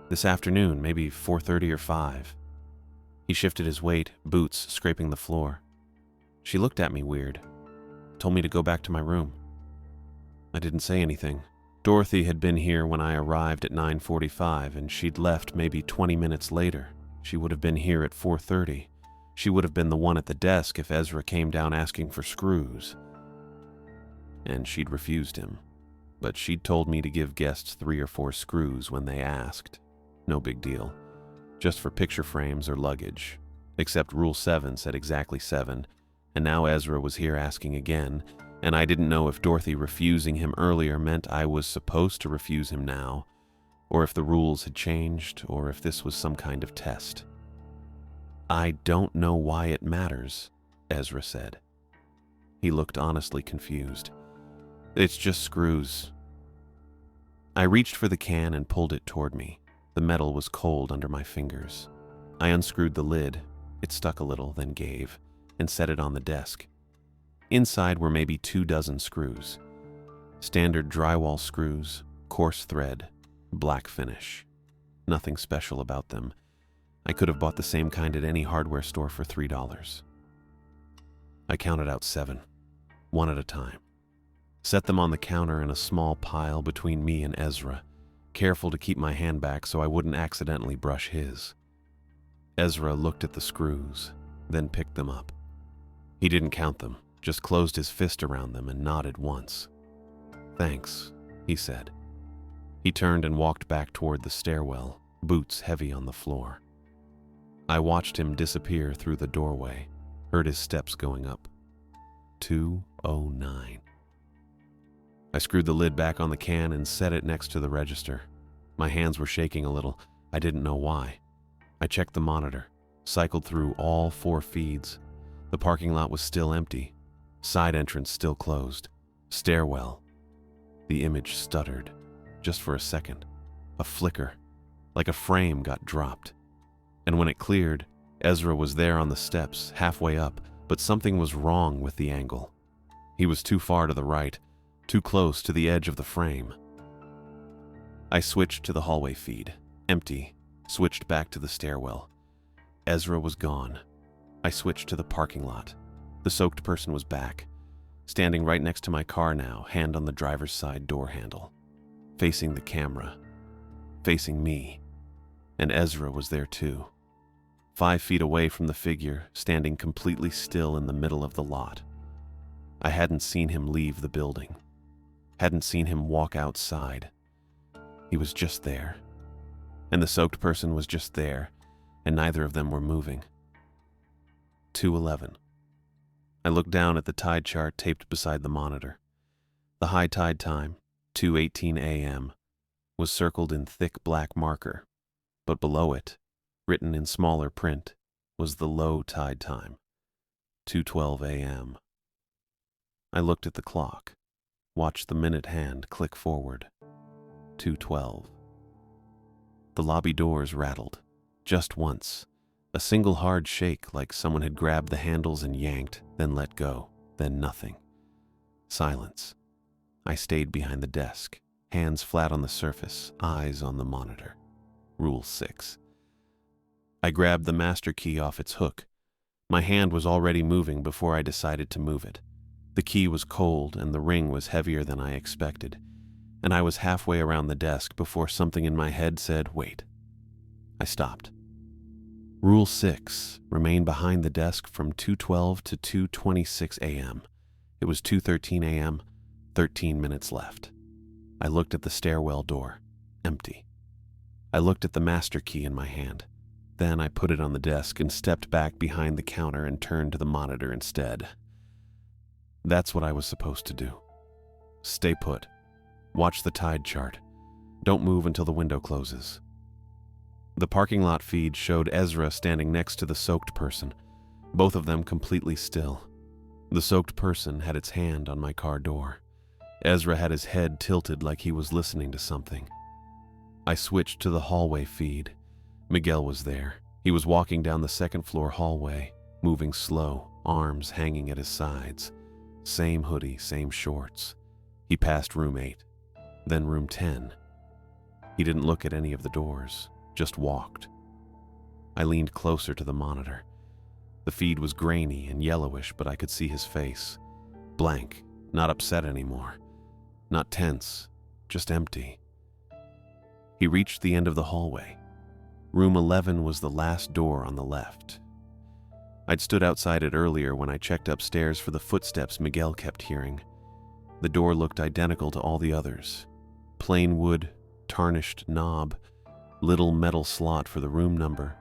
Speaker 1: This afternoon, maybe 4:30 or 5. He shifted his weight, boots scraping the floor. She looked at me weird. Told me to go back to my room. I didn't say anything. Dorothy had been here when I arrived at 9:45 and she'd left maybe 20 minutes later. She would have been here at 4:30. She would have been the one at the desk if Ezra came down asking for screws. And she'd refused him. But she'd told me to give guests 3 or 4 screws when they asked. No big deal. Just for picture frames or luggage. Except Rule 7 said exactly 7, and now Ezra was here asking again, and I didn't know if Dorothy refusing him earlier meant I was supposed to refuse him now, or if the rules had changed, or if this was some kind of test. I don't know why it matters, Ezra said. He looked honestly confused. It's just screws. I reached for the can and pulled it toward me. The metal was cold under my fingers. I unscrewed the lid. It stuck a little, then gave, and set it on the desk. Inside were maybe 24 screws. Standard drywall screws, coarse thread, black finish. Nothing special about them. I could have bought the same kind at any hardware store for $3. I counted out 7, one at a time. Set them on the counter in a small pile between me and Ezra, careful to keep my hand back so I wouldn't accidentally brush his. Ezra looked at the screws, then picked them up. He didn't count them, just closed his fist around them and nodded once. Thanks, he said. He turned and walked back toward the stairwell, boots heavy on the floor. I watched him disappear through the doorway, heard his steps going up. 209. I screwed the lid back on the can and set it next to the register. My hands were shaking a little. I didn't know why. I checked the monitor, cycled through all 4 feeds. The parking lot was still empty. Side entrance still closed. Stairwell. The image stuttered, just for a second. A flicker, like a frame got dropped. And when it cleared, Ezra was there on the steps, halfway up, but something was wrong with the angle. He was too far to the right, too close to the edge of the frame. I switched to the hallway feed, empty, switched back to the stairwell. Ezra was gone. I switched to the parking lot. The soaked person was back, standing right next to my car now, hand on the driver's side door handle, facing the camera, facing me. And Ezra was there too, 5 feet away from the figure, standing completely still in the middle of the lot. I hadn't seen him leave the building, hadn't seen him walk outside. He was just there, and the soaked person was just there, and neither of them were moving. 2:11. I looked down at the tide chart taped beside the monitor. The high tide time, 2:18 a.m., was circled in thick black marker, but below it, written in smaller print, was the low tide time, 2:12 a.m. I looked at the clock, watched the minute hand click forward. 2:12. The lobby doors rattled, just once. A single hard shake, like someone had grabbed the handles and yanked, then let go, then nothing. Silence. I stayed behind the desk, hands flat on the surface, eyes on the monitor. Rule 6. I grabbed the master key off its hook. My hand was already moving before I decided to move it. The key was cold and the ring was heavier than I expected, and I was halfway around the desk before something in my head said, "Wait." I stopped. Rule 6, remain behind the desk from 2:12 to 2:26 a.m. It was 2:13 a.m., 13 minutes left. I looked at the stairwell door, empty. I looked at the master key in my hand. Then I put it on the desk and stepped back behind the counter and turned to the monitor instead. That's what I was supposed to do. Stay put. Watch the tide chart. Don't move until the window closes. The parking lot feed showed Ezra standing next to the soaked person, both of them completely still. The soaked person had its hand on my car door. Ezra had his head tilted like he was listening to something. I switched to the hallway feed. Miguel was there. He was walking down the second-floor hallway, moving slow, arms hanging at his sides. Same hoodie, same shorts. He passed room 8, then room 10. He didn't look at any of the doors, just walked. I leaned closer to the monitor. The feed was grainy and yellowish, but I could see his face. Blank, not upset anymore. Not tense, just empty. He reached the end of the hallway. Room 11 was the last door on the left. I'd stood outside it earlier when I checked upstairs for the footsteps Miguel kept hearing. The door looked identical to all the others. Plain wood, tarnished knob, little metal slot for the room number.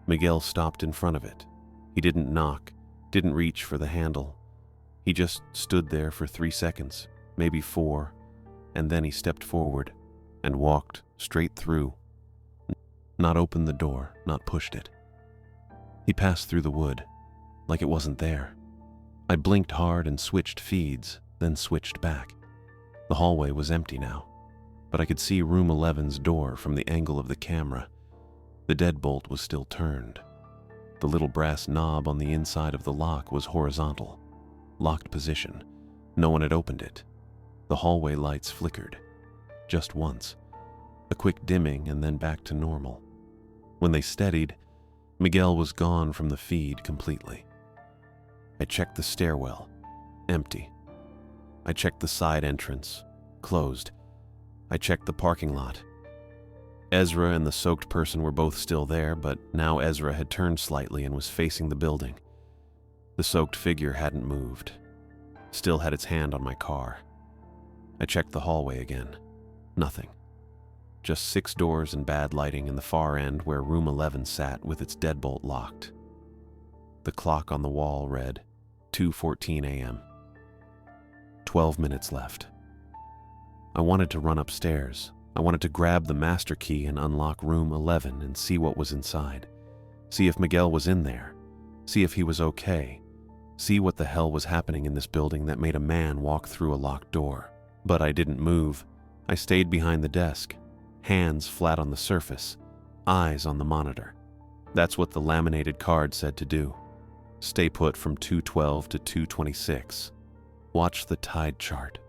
Speaker 1: Miguel stopped in front of it. He didn't knock, didn't reach for the handle. He just stood there for 3 seconds, maybe 4, and then he stepped forward and walked straight through. Not opened the door, not pushed it. He passed through the wood, like it wasn't there. I blinked hard and switched feeds, then switched back. The hallway was empty now, but I could see room 11's door from the angle of the camera. The deadbolt was still turned. The little brass knob on the inside of the lock was horizontal, locked position. No one had opened it. The hallway lights flickered, just once. A quick dimming and then back to normal. When they steadied, Miguel was gone from the feed completely. I checked the stairwell, empty. I checked the side entrance, closed. I checked the parking lot. Ezra and the soaked person were both still there, but now Ezra had turned slightly and was facing the building. The soaked figure hadn't moved, still had its hand on my car. I checked the hallway again. Nothing. Just 6 doors and bad lighting in the far end where room 11 sat with its deadbolt locked. The clock on the wall read 2:14 a.m. 12 minutes left. I wanted to run upstairs. I wanted to grab the master key and unlock room 11 and see what was inside. See if Miguel was in there. See if he was okay. See what the hell was happening in this building that made a man walk through a locked door. But I didn't move. I stayed behind the desk, hands flat on the surface, eyes on the monitor. That's what the laminated card said to do. Stay put from 2:12 to 2:26. Watch the tide chart.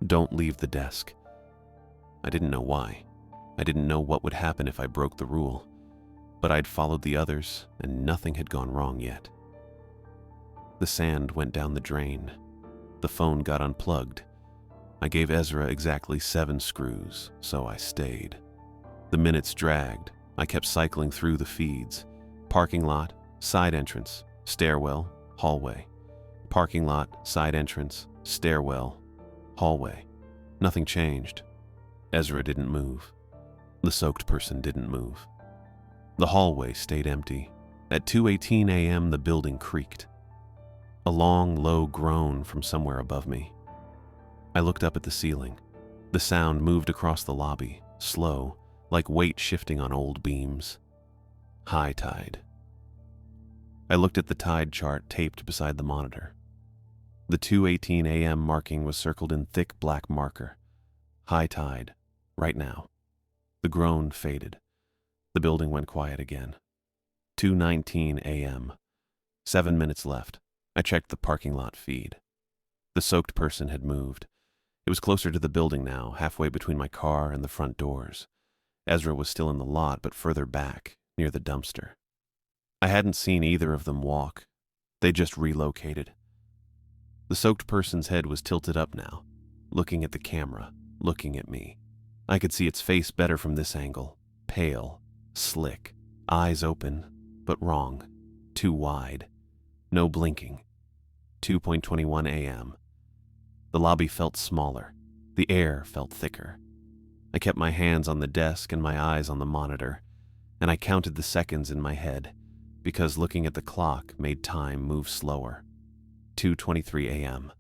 Speaker 1: Don't leave the desk. I didn't know why. I didn't know what would happen if I broke the rule. But I'd followed the others, and nothing had gone wrong yet. The sand went down the drain. The phone got unplugged. I gave Ezra exactly 7 screws, so I stayed. The minutes dragged. I kept cycling through the feeds. Parking lot, side entrance, stairwell, hallway. Parking lot, side entrance, stairwell, hallway. Nothing changed. Ezra didn't move. The soaked person didn't move. The hallway stayed empty. At 2:18 a.m., the building creaked. A long, low groan from somewhere above me. I looked up at the ceiling. The sound moved across the lobby, slow, like weight shifting on old beams. High tide. I looked at the tide chart taped beside the monitor. The 2:18 a.m. marking was circled in thick black marker. High tide, right now. The groan faded. The building went quiet again. 2:19 a.m. 7 minutes left. I checked the parking lot feed. The soaked person had moved. It was closer to the building now, halfway between my car and the front doors. Ezra was still in the lot, but further back, near the dumpster. I hadn't seen either of them walk. They just relocated. The soaked person's head was tilted up now, looking at the camera, looking at me. I could see its face better from this angle. Pale, slick, eyes open, but wrong, too wide. No blinking. 2:21 a.m. The lobby felt smaller. The air felt thicker. I kept my hands on the desk and my eyes on the monitor, and I counted the seconds in my head, because looking at the clock made time move slower. 2:23 a.m.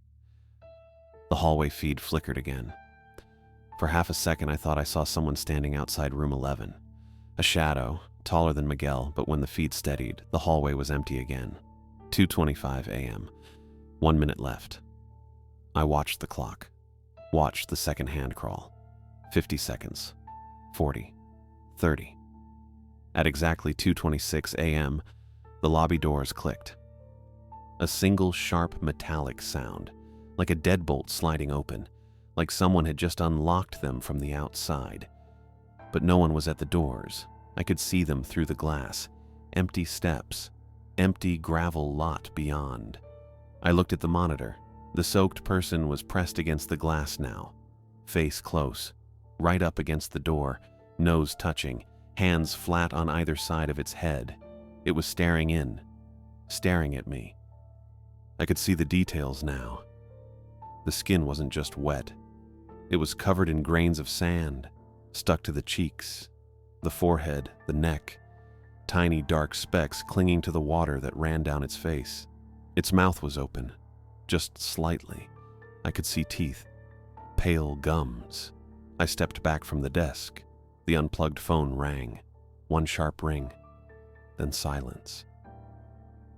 Speaker 1: The hallway feed flickered again. For half a second I thought I saw someone standing outside room 11. A shadow, taller than Miguel, but when the feed steadied, the hallway was empty again. 2:25 a.m. 1 minute left. I watched the clock. Watched the second hand crawl. 50 seconds. 40. 30. At exactly 2:26 a.m., the lobby doors clicked. A single sharp metallic sound, like a deadbolt sliding open, like someone had just unlocked them from the outside. But no one was at the doors. I could see them through the glass. Empty steps. Empty gravel lot beyond. I looked at the monitor. The soaked person was pressed against the glass now. Face close. Right up against the door. Nose touching. Hands flat on either side of its head. It was staring in. Staring at me. I could see the details now. The skin wasn't just wet. It was covered in grains of sand, stuck to the cheeks, the forehead, the neck, tiny dark specks clinging to the water that ran down its face. Its mouth was open, just slightly. I could see teeth, pale gums. I stepped back from the desk. The unplugged phone rang. One sharp ring, then silence.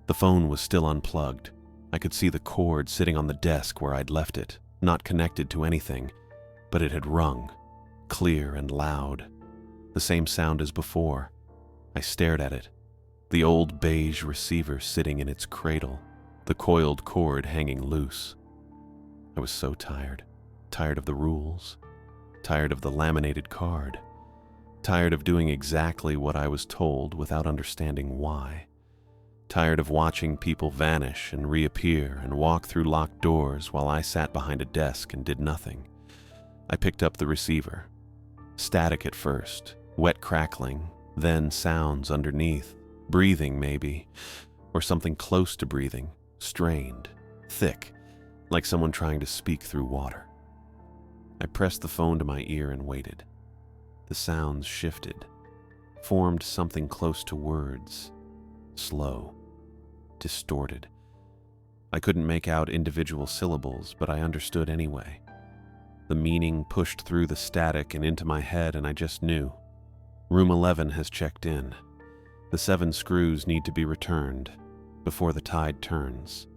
Speaker 1: The phone was still unplugged. I could see the cord sitting on the desk where I'd left it, not connected to anything, but it had rung, clear and loud. The same sound as before. I stared at it. The old beige receiver sitting in its cradle, the coiled cord hanging loose. I was so tired. Tired of the rules. Tired of the laminated card. Tired of doing exactly what I was told without understanding why. Tired of watching people vanish and reappear and walk through locked doors while I sat behind a desk and did nothing. I picked up the receiver. Static at first, wet crackling, then sounds underneath, breathing maybe, or something close to breathing, strained, thick, like someone trying to speak through water. I pressed the phone to my ear and waited. The sounds shifted, formed something close to words, slow, distorted. I couldn't make out individual syllables, but I understood anyway. The meaning pushed through the static and into my head, and I just knew. Room 11 has checked in. The 7 screws need to be returned before the tide turns.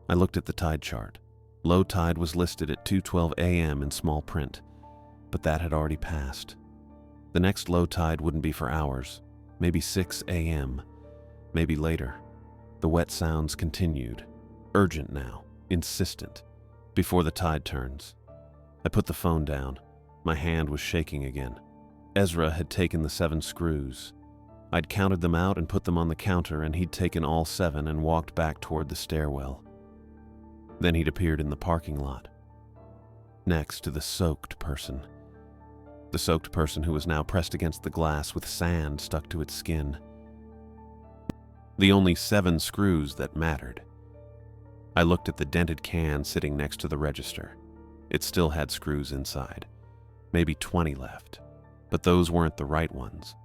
Speaker 1: I looked at the tide chart. Low tide was listed at 2:12 a.m. in small print, but that had already passed. The next low tide wouldn't be for hours, maybe 6 a.m., maybe later. The wet sounds continued, urgent now, insistent, before the tide turns. I put the phone down. My hand was shaking again. Ezra had taken the 7 screws. I'd counted them out and put them on the counter, and he'd taken all 7 and walked back toward the stairwell. Then he'd appeared in the parking lot, next to the soaked person. The soaked person who was now pressed against the glass with sand stuck to its skin. The only 7 screws that mattered. I looked at the dented can sitting next to the register. It still had screws inside. Maybe 20 left. But those weren't the right ones.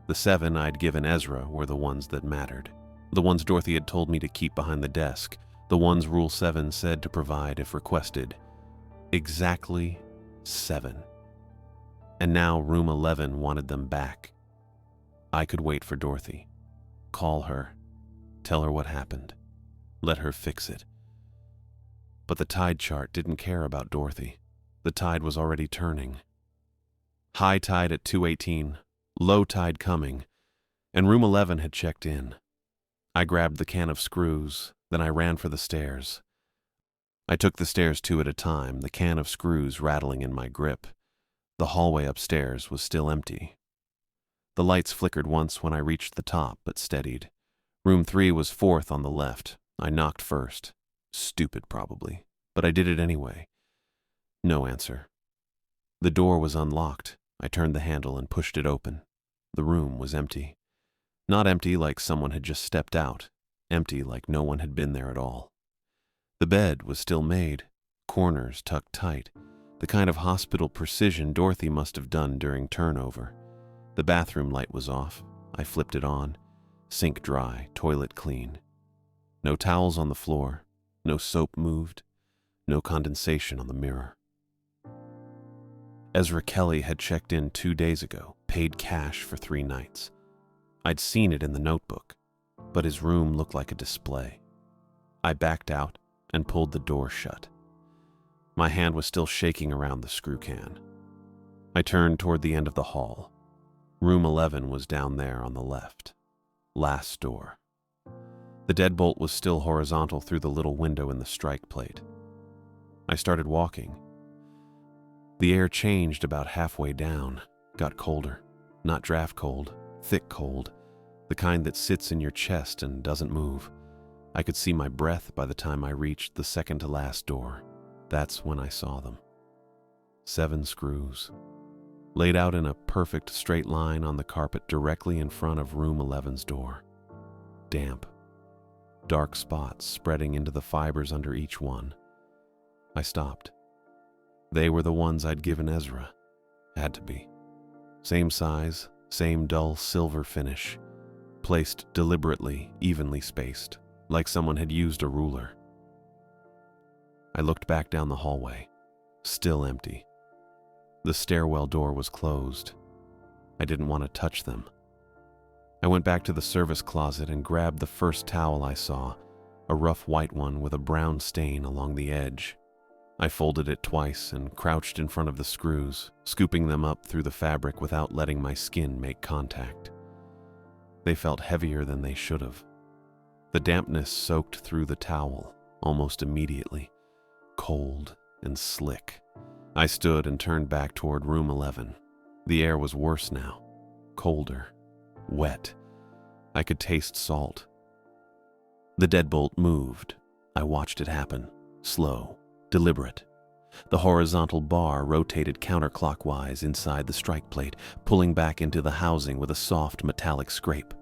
Speaker 1: The 7 I'd given Ezra were the ones that mattered. The ones Dorothy had told me to keep behind the desk. The ones Rule 7 said to provide if requested. Exactly 7. And now Room 11 wanted them back. I could wait for Dorothy. Call her. Tell her what happened. Let her fix it. But the tide chart didn't care about Dorothy. The tide was already turning. High tide at 2:18, low tide coming, and Room 11 had checked in. I grabbed the can of screws, then I ran for the stairs. I took the stairs 2 at a time, the can of screws rattling in my grip. The hallway upstairs was still empty. The lights flickered once when I reached the top, but steadied. Room 3 was 4th on the left. I knocked first. Stupid, probably, but I did it anyway. No answer. The door was unlocked. I turned the handle and pushed it open. The room was empty. Not empty like someone had just stepped out. Empty like no one had been there at all. The bed was still made, corners tucked tight, the kind of hospital precision Dorothy must have done during turnover. The bathroom light was off. I flipped it on. Sink dry, toilet clean. No towels on the floor, no soap moved, no condensation on the mirror. Ezra Kelly had checked in 2 days ago, paid cash for 3 nights. I'd seen it in the notebook, but his room looked like a display. I backed out and pulled the door shut. My hand was still shaking around the screw can. I turned toward the end of the hall. Room 11 was down there on the left. Last door. The deadbolt was still horizontal through the little window in the strike plate. I started walking. The air changed about halfway down, got colder. Not draft cold, thick cold, the kind that sits in your chest and doesn't move. I could see my breath by the time I reached the second to last door. That's when I saw them. 7 screws, laid out in a perfect straight line on the carpet directly in front of room 11's door. Damp. Dark spots spreading into the fibers under each one. I stopped. They were the ones I'd given Ezra. Had to be. Same size, same dull silver finish, placed deliberately, evenly spaced, like someone had used a ruler. I looked back down the hallway. Still empty. The stairwell door was closed. I didn't want to touch them. I went back to the service closet and grabbed the first towel I saw, a rough white one with a brown stain along the edge. I folded it twice and crouched in front of the screws, scooping them up through the fabric without letting my skin make contact. They felt heavier than they should have. The dampness soaked through the towel almost immediately, cold and slick. I stood and turned back toward room 11. The air was worse now, colder, wet. I could taste salt. The deadbolt moved. I watched it happen, slow, deliberate. The horizontal bar rotated counterclockwise inside the strike plate, pulling back into the housing with a soft metallic scrape.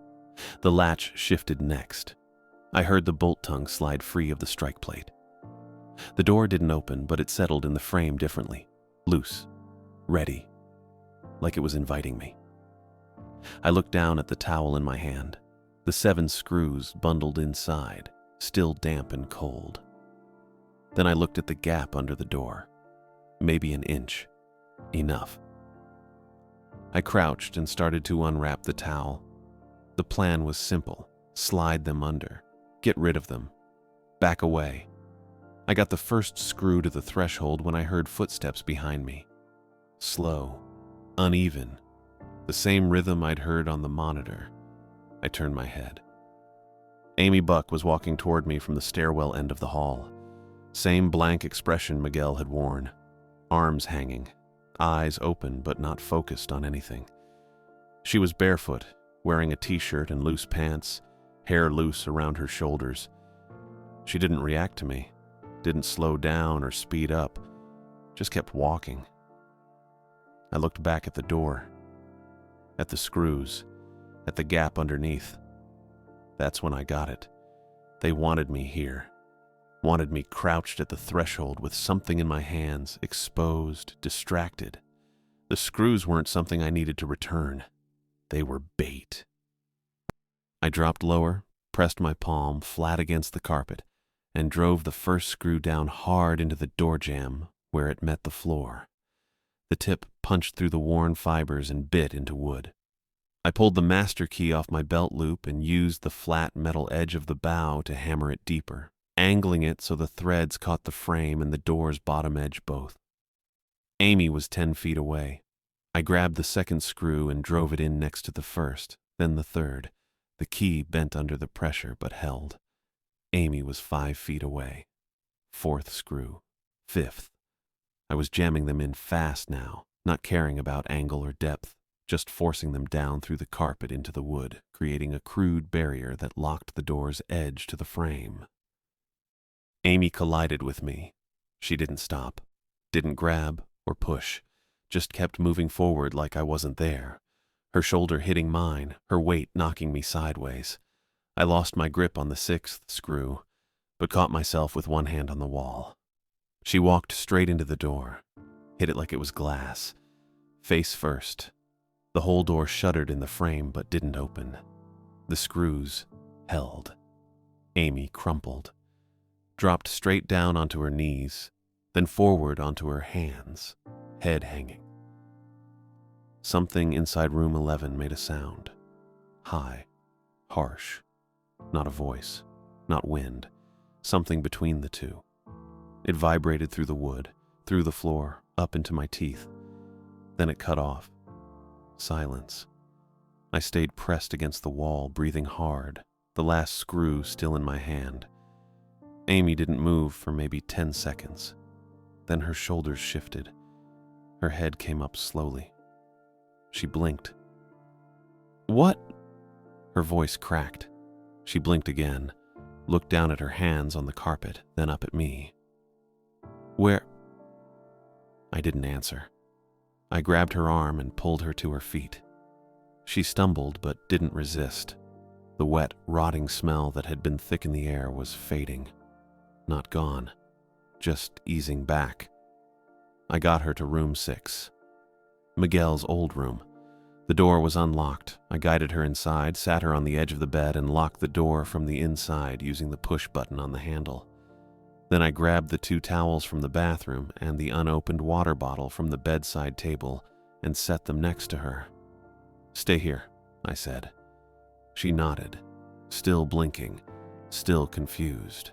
Speaker 1: The latch shifted next. I heard the bolt tongue slide free of the strike plate. The door didn't open, but it settled in the frame differently, loose, ready, like it was inviting me. I looked down at the towel in my hand, the 7 screws bundled inside, still damp and cold. Then I looked at the gap under the door, maybe an inch, enough. I crouched and started to unwrap the towel. The plan was simple: slide them under, get rid of them, back away. I got the first screw to the threshold when I heard footsteps behind me. Slow, uneven, the same rhythm I'd heard on the monitor. I turned my head. Amy Buck was walking toward me from the stairwell end of the hall. Same blank expression Miguel had worn, arms hanging, eyes open but not focused on anything. She was barefoot, wearing a t-shirt and loose pants, hair loose around her shoulders. She didn't react to me, didn't slow down or speed up, just kept walking. I looked back at the door, at the screws, at the gap underneath. That's when I got it. They wanted me here. Wanted me crouched at the threshold with something in my hands, exposed, distracted. The screws weren't something I needed to return. They were bait. I dropped lower, pressed my palm flat against the carpet, and drove the first screw down hard into the door jamb where it met the floor. The tip punched through the worn fibers and bit into wood. I pulled the master key off my belt loop and used the flat metal edge of the bow to hammer it deeper, angling it so the threads caught the frame and the door's bottom edge both. Amy was 10 feet away. I grabbed the second screw and drove it in next to the first, then the third. The key bent under the pressure but held. Amy was 5 feet away. 4th screw. 5th. I was jamming them in fast now, not caring about angle or depth, just forcing them down through the carpet into the wood, creating a crude barrier that locked the door's edge to the frame. Amy collided with me. She didn't stop, didn't grab or push, just kept moving forward like I wasn't there, her shoulder hitting mine, her weight knocking me sideways. I lost my grip on the sixth screw, but caught myself with one hand on the wall. She walked straight into the door, hit it like it was glass, face first. The whole door shuddered in the frame but didn't open. The screws held. Amy crumpled, dropped straight down onto her knees, then forward onto her hands, head hanging. Something inside room 11 made a sound. High, harsh. Not a voice, not wind, something between the two. It vibrated through the wood, through the floor, up into my teeth. Then it cut off. Silence. I stayed pressed against the wall, breathing hard, the last screw still in my hand. Amy didn't move for maybe 10 seconds. Then her shoulders shifted. Her head came up slowly. She blinked. "What?" Her voice cracked. She blinked again, looked down at her hands on the carpet, then up at me. "Where?" I didn't answer. I grabbed her arm and pulled her to her feet. She stumbled but didn't resist. The wet, rotting smell that had been thick in the air was fading. Not gone, just easing back. I got her to room 6. Miguel's old room. The door was unlocked. I guided her inside, sat her on the edge of the bed, and locked the door from the inside using the push button on the handle. Then I grabbed the 2 towels from the bathroom and the unopened water bottle from the bedside table and set them next to her. "Stay here," I said. She nodded, still blinking, still confused.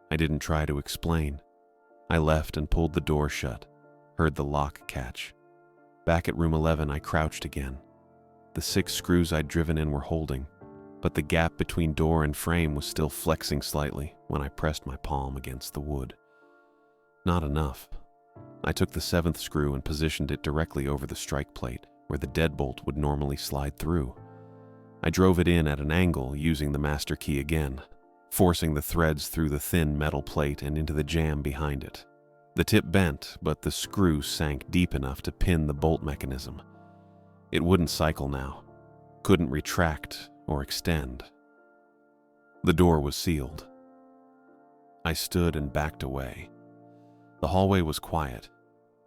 Speaker 1: I didn't try to explain. I left and pulled the door shut, heard the lock catch. Back at room 11, I crouched again. The 6 screws I'd driven in were holding, but the gap between door and frame was still flexing slightly when I pressed my palm against the wood. Not enough. I took the 7th screw and positioned it directly over the strike plate, where the deadbolt would normally slide through. I drove it in at an angle using the master key again, forcing the threads through the thin metal plate and into the jamb behind it. The tip bent, but the screw sank deep enough to pin the bolt mechanism. It wouldn't cycle now, couldn't retract or extend. The door was sealed. I stood and backed away. The hallway was quiet.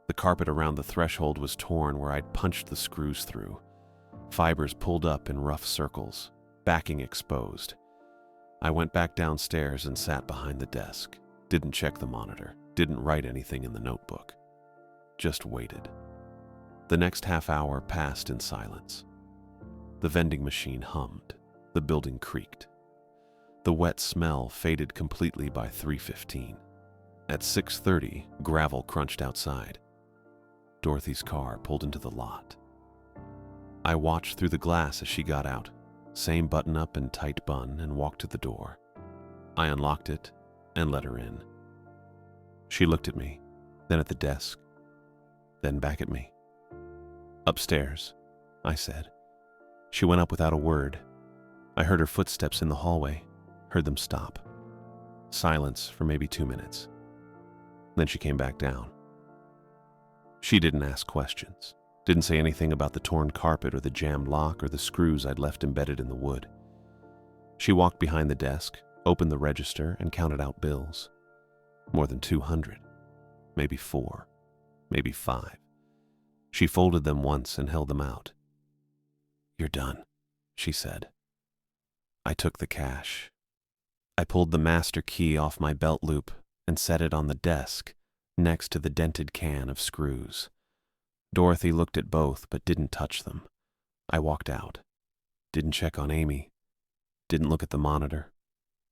Speaker 1: The carpet around the threshold was torn where I'd punched the screws through. Fibers pulled up in rough circles, backing exposed. I went back downstairs and sat behind the desk. Didn't check the monitor, didn't write anything in the notebook. Just waited. The next half hour passed in silence. The vending machine hummed. The building creaked. The wet smell faded completely by 3:15. At 6:30, gravel crunched outside. Dorothy's car pulled into the lot. I watched through the glass as she got out, same button-up and tight bun, and walked to the door. I unlocked it and let her in. She looked at me, then at the desk, then back at me. "Upstairs," I said. She went up without a word. I heard her footsteps in the hallway, heard them stop. Silence for maybe 2 minutes. Then she came back down. She didn't ask questions, didn't say anything about the torn carpet or the jammed lock or the screws I'd left embedded in the wood. She walked behind the desk, opened the register, and counted out bills. More than 200, maybe 4, maybe 5. She folded them once and held them out. "You're done," she said. I took the cash. I pulled the master key off my belt loop and set it on the desk next to the dented can of screws. Dorothy looked at both but didn't touch them. I walked out. Didn't check on Amy. Didn't look at the monitor.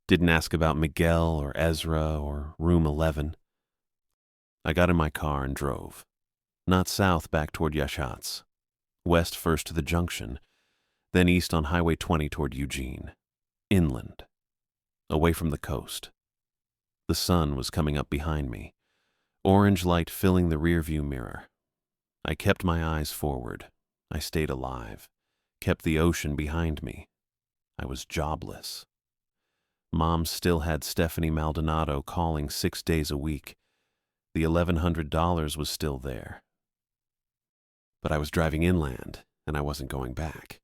Speaker 1: Didn't ask about Miguel or Ezra or room 11. I got in my car and drove. Not south back toward Yashatz. West first to the junction, then east on Highway 20 toward Eugene. Inland. Away from the coast. The sun was coming up behind me, orange light filling the rearview mirror. I kept my eyes forward. I stayed alive, kept the ocean behind me. I was jobless. Mom still had Stephanie Maldonado calling 6 days a week. The $1,100 was still there. But I was driving inland, and I wasn't going back.